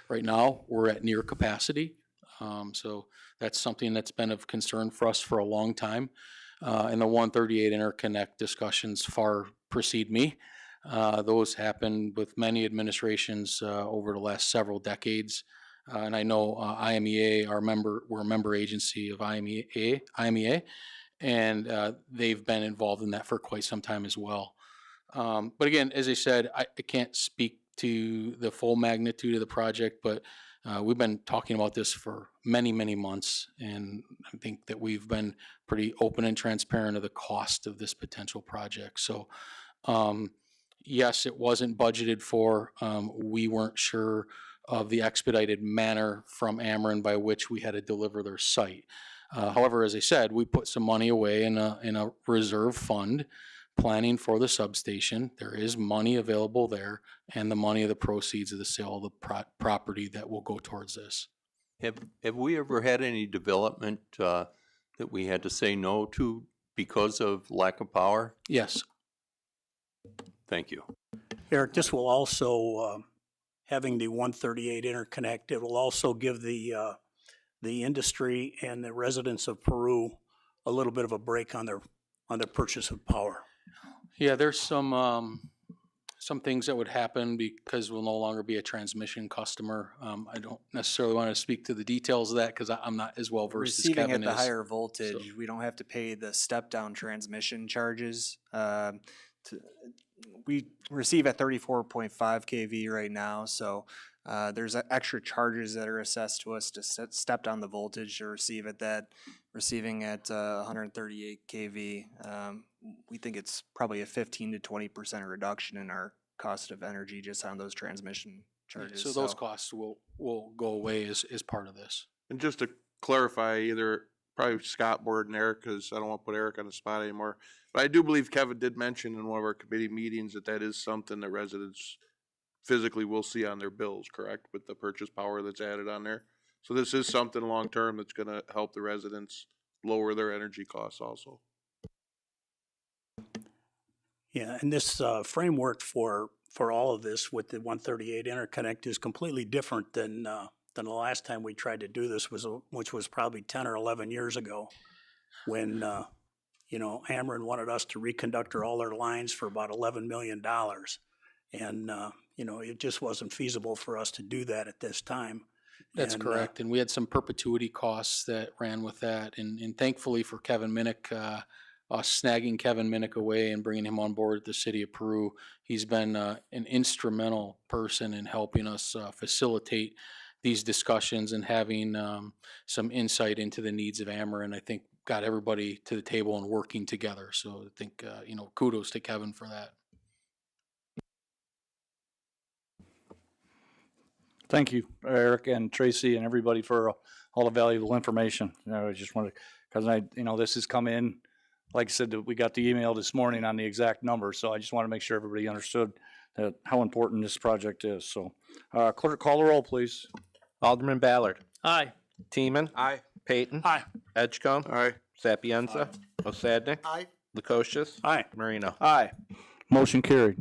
Right now, we're at near capacity, so that's something that's been of concern for us for a long time. And the 138 interconnect discussions far precede me. Those happened with many administrations over the last several decades. And I know IMEA, we're a member agency of IMEA, and they've been involved in that for quite some time as well. But again, as I said, I can't speak to the full magnitude of the project, but we've been talking about this for many, many months, and I think that we've been pretty open and transparent of the cost of this potential project. So, yes, it wasn't budgeted for. We weren't sure of the expedited manner from Ameren by which we had to deliver their site. However, as I said, we put some money away in a reserve fund planning for the substation. There is money available there, and the money of the proceeds of the sale of the property that will go towards this. Have we ever had any development that we had to say no to because of lack of power? Yes. Thank you. Eric, this will also, having the 138 interconnect, it will also give the industry and the residents of Peru a little bit of a break on their purchase of power. Yeah, there's some things that would happen because we'll no longer be a transmission customer. I don't necessarily want to speak to the details of that because I'm not as well versed as Kevin is. Receiving at the higher voltage, we don't have to pay the step-down transmission charges. We receive at 34.5 kV right now, so there's extra charges that are assessed to us to step down the voltage to receive at that. Receiving at 138 kV, we think it's probably a 15 to 20% reduction in our cost of energy just on those transmission charges. So those costs will go away as part of this. And just to clarify, either probably Scott, Board, and Eric, because I don't want to put Eric on the spot anymore, but I do believe Kevin did mention in one of our committee meetings that is something that residents physically will see on their bills, correct, with the purchase power that's added on there? So this is something long-term that's going to help the residents lower their energy costs also. Yeah, and this framework for all of this with the 138 interconnect is completely different than the last time we tried to do this, which was probably 10 or 11 years ago, when Ameren wanted us to reconductor all their lines for about $11 million, and it just wasn't feasible for us to do that at this time. That's correct, and we had some perpetuity costs that ran with that, and thankfully for Kevin Minnick, us snagging Kevin Minnick away and bringing him on board at the city of Peru, he's been an instrumental person in helping us facilitate these discussions and having some insight into the needs of Ameren. I think got everybody to the table and working together. So I think kudos to Kevin for that. Thank you, Eric and Tracy and everybody for all the valuable information. I just wanted, because this has come in, like I said, we got the email this morning on the exact number, so I just want to make sure everybody understood how important this project is. So, clerk, call the roll, please. Alderman Ballard. Aye. Teeman. Aye. Payton. Aye. Edgecombe. Aye. Sapienza. Osadnik. Aye. Lukosius. Aye. Marino. Aye. Motion carried.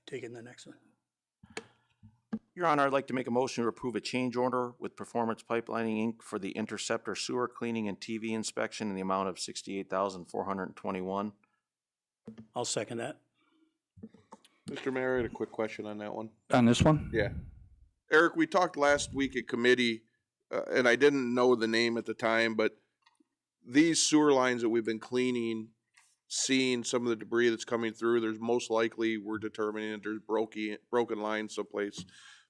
Taking the next one. Your Honor, I'd like to make a motion to approve a change order with Performance Pipelining, Inc. for the Interceptor Sewer Cleaning and TV Inspection in the amount of $68,421. I'll second that. Mr. Mayor, I had a quick question on that one. On this one? Yeah. Eric, we talked last week at committee, and I didn't know the name at the time, but these sewer lines that we've been cleaning, seeing some of the debris that's coming through, there's most likely, we're determining that there's broken lines someplace.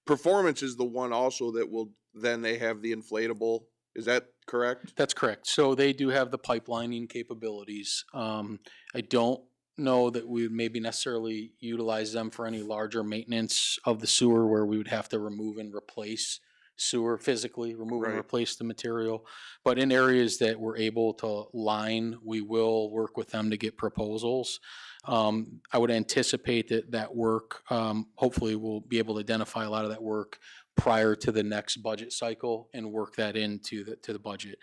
Performance is the one also that will, then they have the inflatable. Is that correct? That's correct. So they do have the pipelining capabilities. I don't know that we would maybe necessarily utilize them for any larger maintenance of the sewer where we would have to remove and replace sewer physically, remove and Right. replace the material. But in areas that we're able to line, we will work with them to get proposals. I would anticipate that work, hopefully we'll be able to identify a lot of that work prior to the next budget cycle and work that into the budget.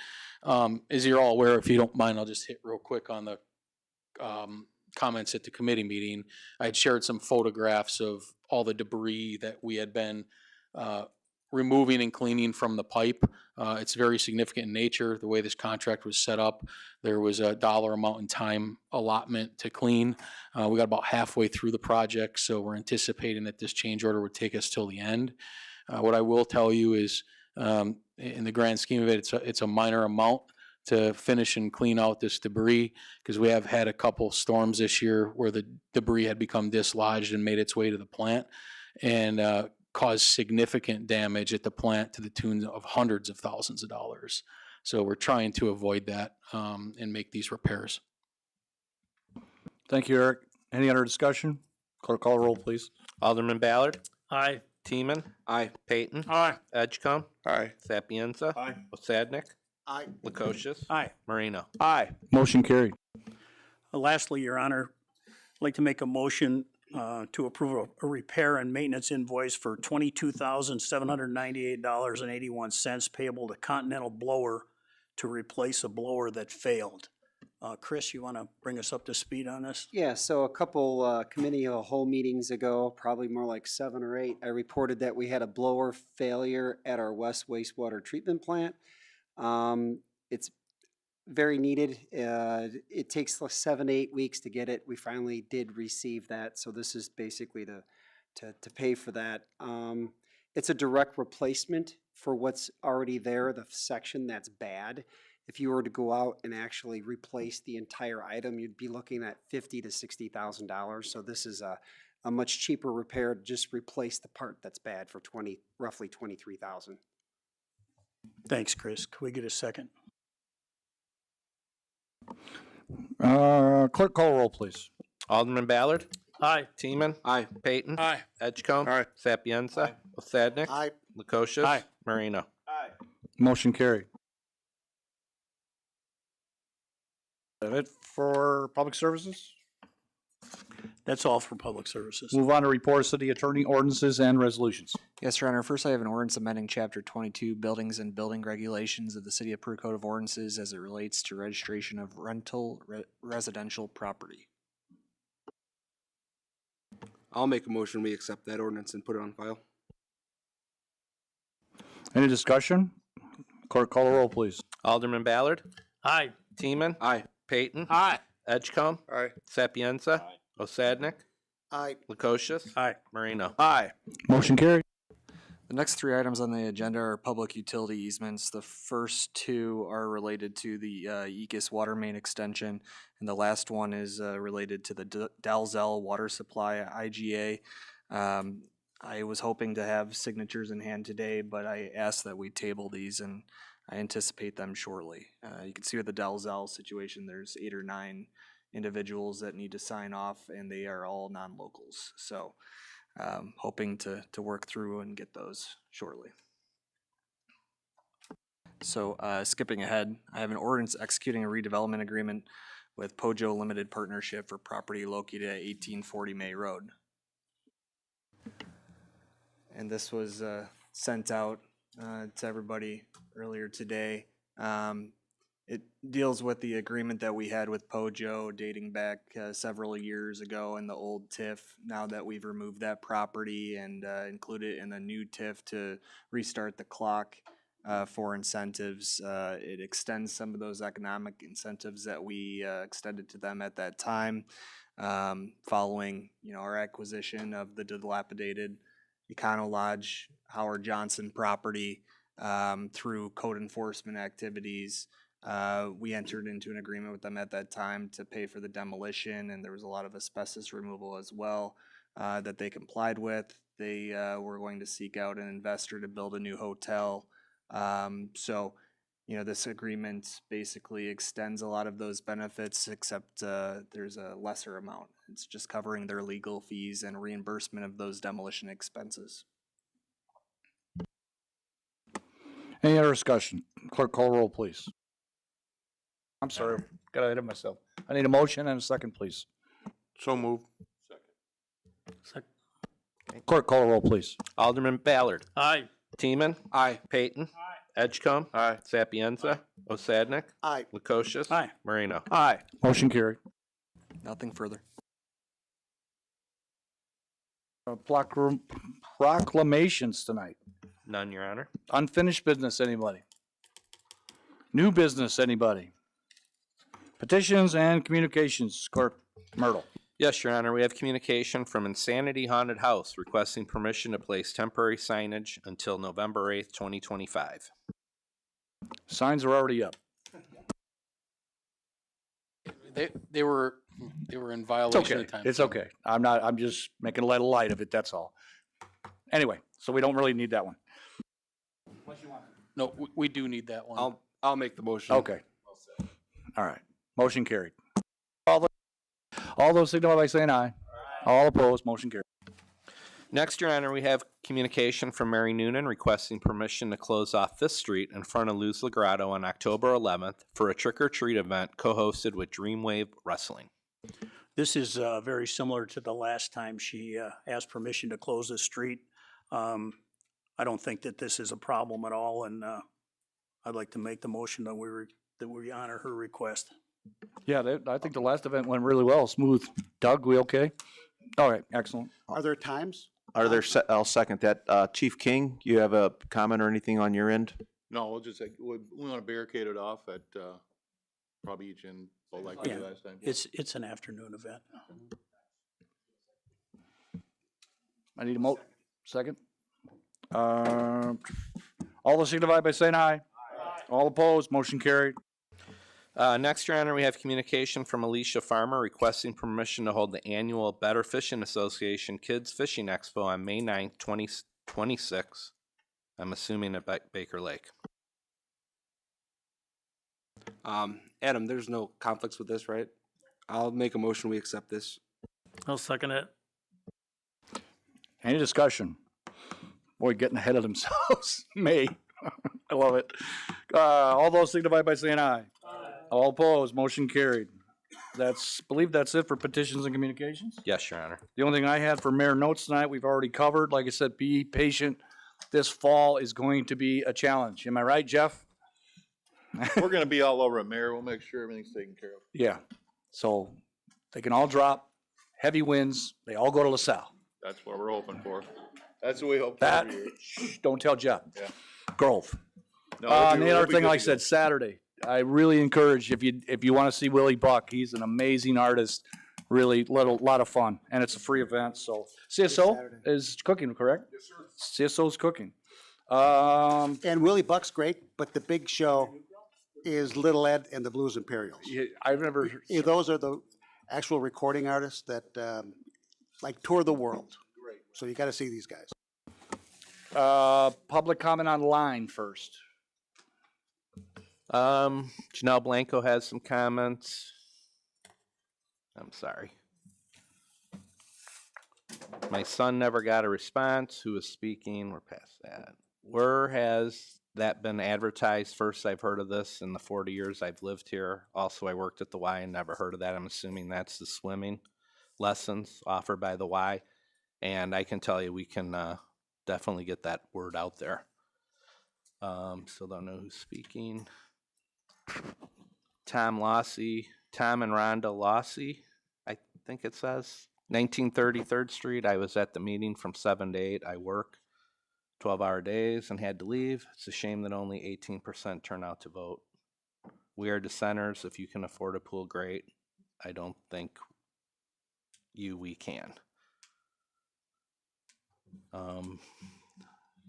As you're all aware, if you don't mind, I'll just hit real quick on the comments at the committee meeting. I had shared some photographs of all the debris that we had been removing and cleaning from the pipe. It's very significant in nature. The way this contract was set up, there was a dollar amount in time allotment to clean. We got about halfway through the project, so we're anticipating that this change order would take us till the end. What I will tell you is, in the grand scheme of it, it's a minor amount to finish and clean out this debris, because we have had a couple storms this year where the debris had become dislodged and made its way to the plant and caused significant damage at the plant to the tune of hundreds of thousands of dollars. So we're trying to avoid that and make these repairs. Thank you, Eric. Any other discussion? Clerk, call the roll, please. Alderman Ballard. Aye. Teeman. Aye. Payton. Aye. Edgecombe. Aye. Sapienza. Aye. Osadnik. Aye. Lukosius. Aye. Marino. Aye. Motion carried. Lastly, Your Honor, I'd like to make a motion to approve a repair and maintenance invoice for $22,798.81 payable to Continental Blower to replace a blower that failed. Chris, you want to bring us up to speed on this? Yeah, so a couple committee of the whole meetings ago, probably more like 7 or 8, I reported that we had a blower failure at our West Wastewater Treatment Plant. It's very needed. It takes like 7 to 8 weeks to get it. We finally did receive that, so this is basically to pay for that. It's a direct replacement for what's already there, the section that's bad. If you were to go out and actually replace the entire item, you'd be looking at $50,000 to $60,000. So this is a much cheaper repair to just replace the part that's bad for roughly $23,000. Thanks, Chris. Can we get a second? Clerk, call the roll, please. Alderman Ballard. Aye. Teeman. Aye. Payton. Aye. Edgecombe. Aye. Sapienza. Osadnik. Aye. Lukosius. Aye. Marino. Motion carried. Is that it for public services? That's all for public services. Move on to report of city attorney, ordinances, and resolutions. Yes, Your Honor. First, I have an ordinance amending Chapter 22, Buildings and Building Regulations of the City of Peru Code of Ordinances as it relates to registration of rental residential property. I'll make a motion, we accept that ordinance and put it on file. Any discussion? Clerk, call the roll, please. Alderman Ballard. Aye. Teeman. Aye. Payton. Aye. Edgecombe. Aye. Sapienza. Osadnik. Aye. Lukosius. Aye. Marino. Aye. Motion carried. The next 3 items on the agenda are public utility easements. The first 2 are related to the Ecus water main extension, and the last one is related to the Dalzell water supply IGA. I was hoping to have signatures in hand today, but I asked that we table these, and I anticipate them shortly. You can see with the Dalzell situation, there's 8 or 9 individuals that need to sign off, and they are all non-locals. So hoping to work through and get those shortly. So skipping ahead, I have an ordinance executing a redevelopment agreement with Pojo Limited Partnership for property located at 1840 May Road. And this was sent out to everybody earlier today. it deals with the agreement that we had with Pojo dating back several years ago in the old TIF. Now that we've removed that property and included it in the new TIF to restart the clock for incentives, it extends some of those economic incentives that we extended to them at that time, following our acquisition of the dilapidated Econo Lodge Howard Johnson property through code enforcement activities. We entered into an agreement with them at that time to pay for the demolition, and there was a lot of asbestos removal as well that they complied with. They were going to seek out an investor to build a new hotel. So, this agreement basically extends a lot of those benefits, except there's a lesser amount. It's just covering their legal fees and reimbursement of those demolition expenses. Any other discussion? Clerk, call roll, please. I'm sorry, got ahead of myself. I need a motion and a second, please. So moved. Clerk, call roll, please. Alderman Ballard. Aye. Teeman. Aye. Payton. Edgecombe. Aye. Sapienza. Osadnik. Aye. Lukosius. Aye. Marino. Aye. Motion carried. Nothing further. Proclamations tonight. None, Your Honor. Unfinished business, anybody? New business, anybody? Petitions and communications, Clerk Myrtle. Yes, Your Honor. We have communication from Insanity Haunted House requesting permission to place temporary signage until November 8th, 2025. Signs are already up. They were in It's violation okay. of time. It's okay. I'm just making a little light of it, that's all. Anyway, so we don't really need that one. No, we do need that one. I'll make the motion. Okay. All right. Motion carried. All those signify by saying aye. All opposed, motion carried. Next, Your Honor, we have communication from Mary Noonan requesting permission to close off 5th Street in front of Luz Lagrado on October 11th for a trick-or-treat event co-hosted with Dreamwave Wrestling. This is very similar to the last time she asked permission to close the street. I don't think that this is a problem at all, and I'd like to make the motion that we honor her request. Yeah, I think the last event went really well, smooth. Doug, we okay? All right, excellent. Are there times? Are there, I'll second that. Chief King, you have a comment or anything on your end? No, we'll just, we want to barricade it off at, probably each end, like we did last time. It's an afternoon event. I need a second. All those signify by saying aye. All opposed, motion carried. Next, Your Honor, we have communication from Alicia Farmer requesting permission to hold the annual Better Fishing Association Kids Fishing Expo on May 9th, 2026. I'm assuming at Baker Lake. Adam, there's no conflicts with this, right? I'll make a motion, we accept this. I'll second it. Any discussion? Boy, getting ahead of themselves. May. I love it. All those signify by saying aye. All opposed, motion carried. Believe that's it for petitions and communications? Yes, Your Honor. The only thing I had for mayor notes tonight, we've already covered. Like I said, be patient. This fall is going to be a challenge. Am I right, Jeff? We're gonna be all over it, Mayor. We'll make sure everything's taken care of. Yeah. So they can all drop. Heavy winds. They all go to LaSalle. That's what we're hoping for. That's what we hope for That, every year. don't tell Jeff. Yeah. Grove. No, And the we'll other be thing, good like I to said, go. Saturday, I really encourage, if you want to see Willie Buck, he's an amazing artist, really lot of fun, and it's a free event, so. CSO is cooking, correct? Yes, sir. CSO is cooking. And Willie Buck's great, but the big show is Little Ed and the Blues Imperials. I've never. Yeah, those are the actual recording artists that like tour the world. Great. So you got to see these guys. Public comment online first. Janelle Blanco has some comments. I'm sorry. My son never got a response. Who is speaking? We're past that. Where has that been advertised? First I've heard of this in the 40 years I've lived here. Also, I worked at the Y and never heard of that. I'm assuming that's the swimming lessons offered by the Y. And I can tell you we can definitely get that word out there. Still don't know who's speaking. Tom Lossy, Tom and Rhonda Lossy, I think it says, 1930 3rd Street. I was at the meeting from 7 to 8. I work 12-hour days and had to leave. It's a shame that only 18% turn out to vote. We are dissenters. If you can afford a pool, great. I don't think we can.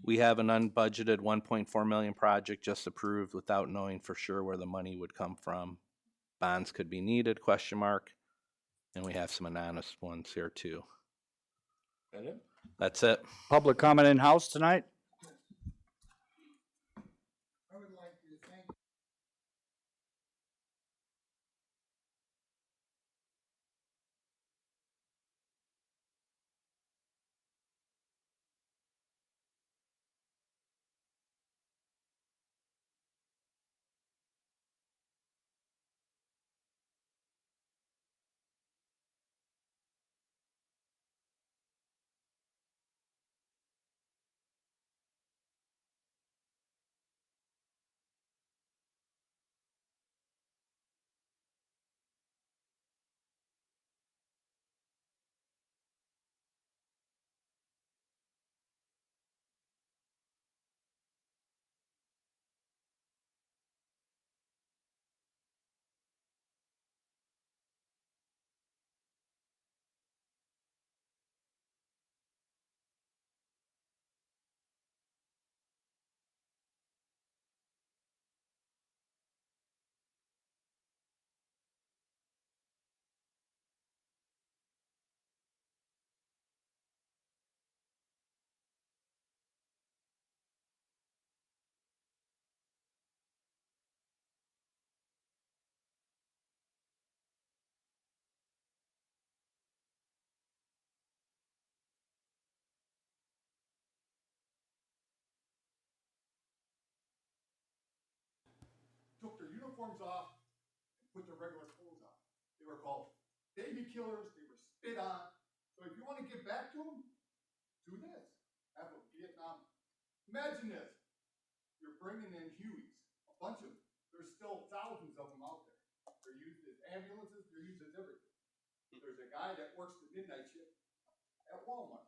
We have an unbudgeted 1.4 million project just approved without knowing for sure where the money would come from. Bonds could be needed, ? And we have some anonymous ones here too. That's it. Public comment in-house tonight? Took their uniforms off, and put their regular clothes on. They were called baby killers, they were spit on. So if you want to get back to them, do this. Have a Vietnam. Imagine this. You're bringing in Hueys, a bunch of them. There's still thousands of them out there. They're used as ambulances, they're used as everything. There's a guy that works the midnight shift at Walmart.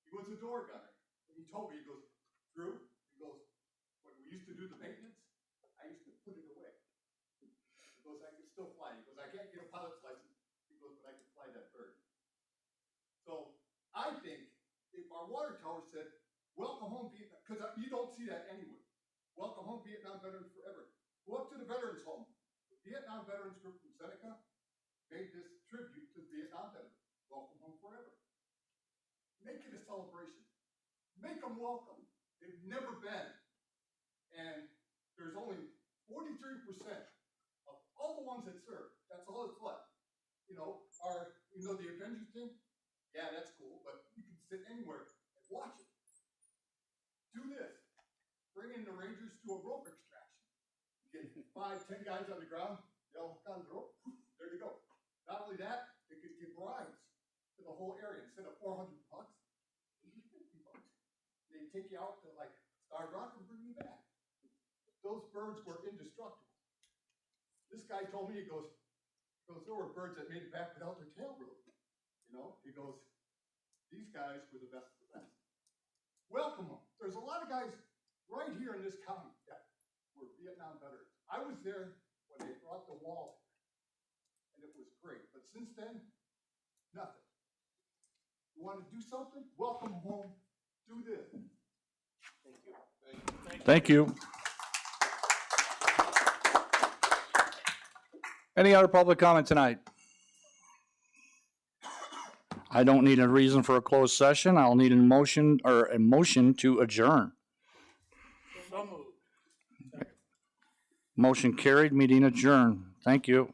He was a door gunner. And he told me, he goes, Drew, he goes, when we used to do the maintenance, I used to put it away. He goes, I can still fly. He goes, I can't get a pilot's license. He goes, but I can fly that bird. So I think if our water tower said, welcome home Vietnam, because you don't see that anywhere. Welcome home Vietnam veterans forever. Go up to the veterans home. The Vietnam Veterans Group from Seneca made this tribute to Vietnam veterans. Welcome home forever. Make it a celebration. Make them welcome. They've never been. And there's only 43% of all the ones that serve. That's all that's left. You know, the Avengers thing? Yeah, that's cool, but you can sit anywhere and watch it. Do this. Bring in the Rangers to a rope extraction. Get 5, 10 guys on the ground, they all hook on the rope, there you go. Not only that, they could give rides to the whole area. Instead of $400, $50. They take you out to like Starved Rock and bring you back. Those birds were indestructible. This guy told me, he goes, there were birds that made it back without their tail really. You know, he goes, these guys were the best of the best. Welcome them. There's a lot of guys right here in this county that were Vietnam veterans. I was there when they brought the wall, and it was great. But since then, nothing. You want to do something? Welcome home. Do this. Thank you. Thank you. Any other public comment tonight? I don't need a reason for a closed session. I'll need a motion to adjourn. So moved. Motion carried, meeting adjourned. Thank you.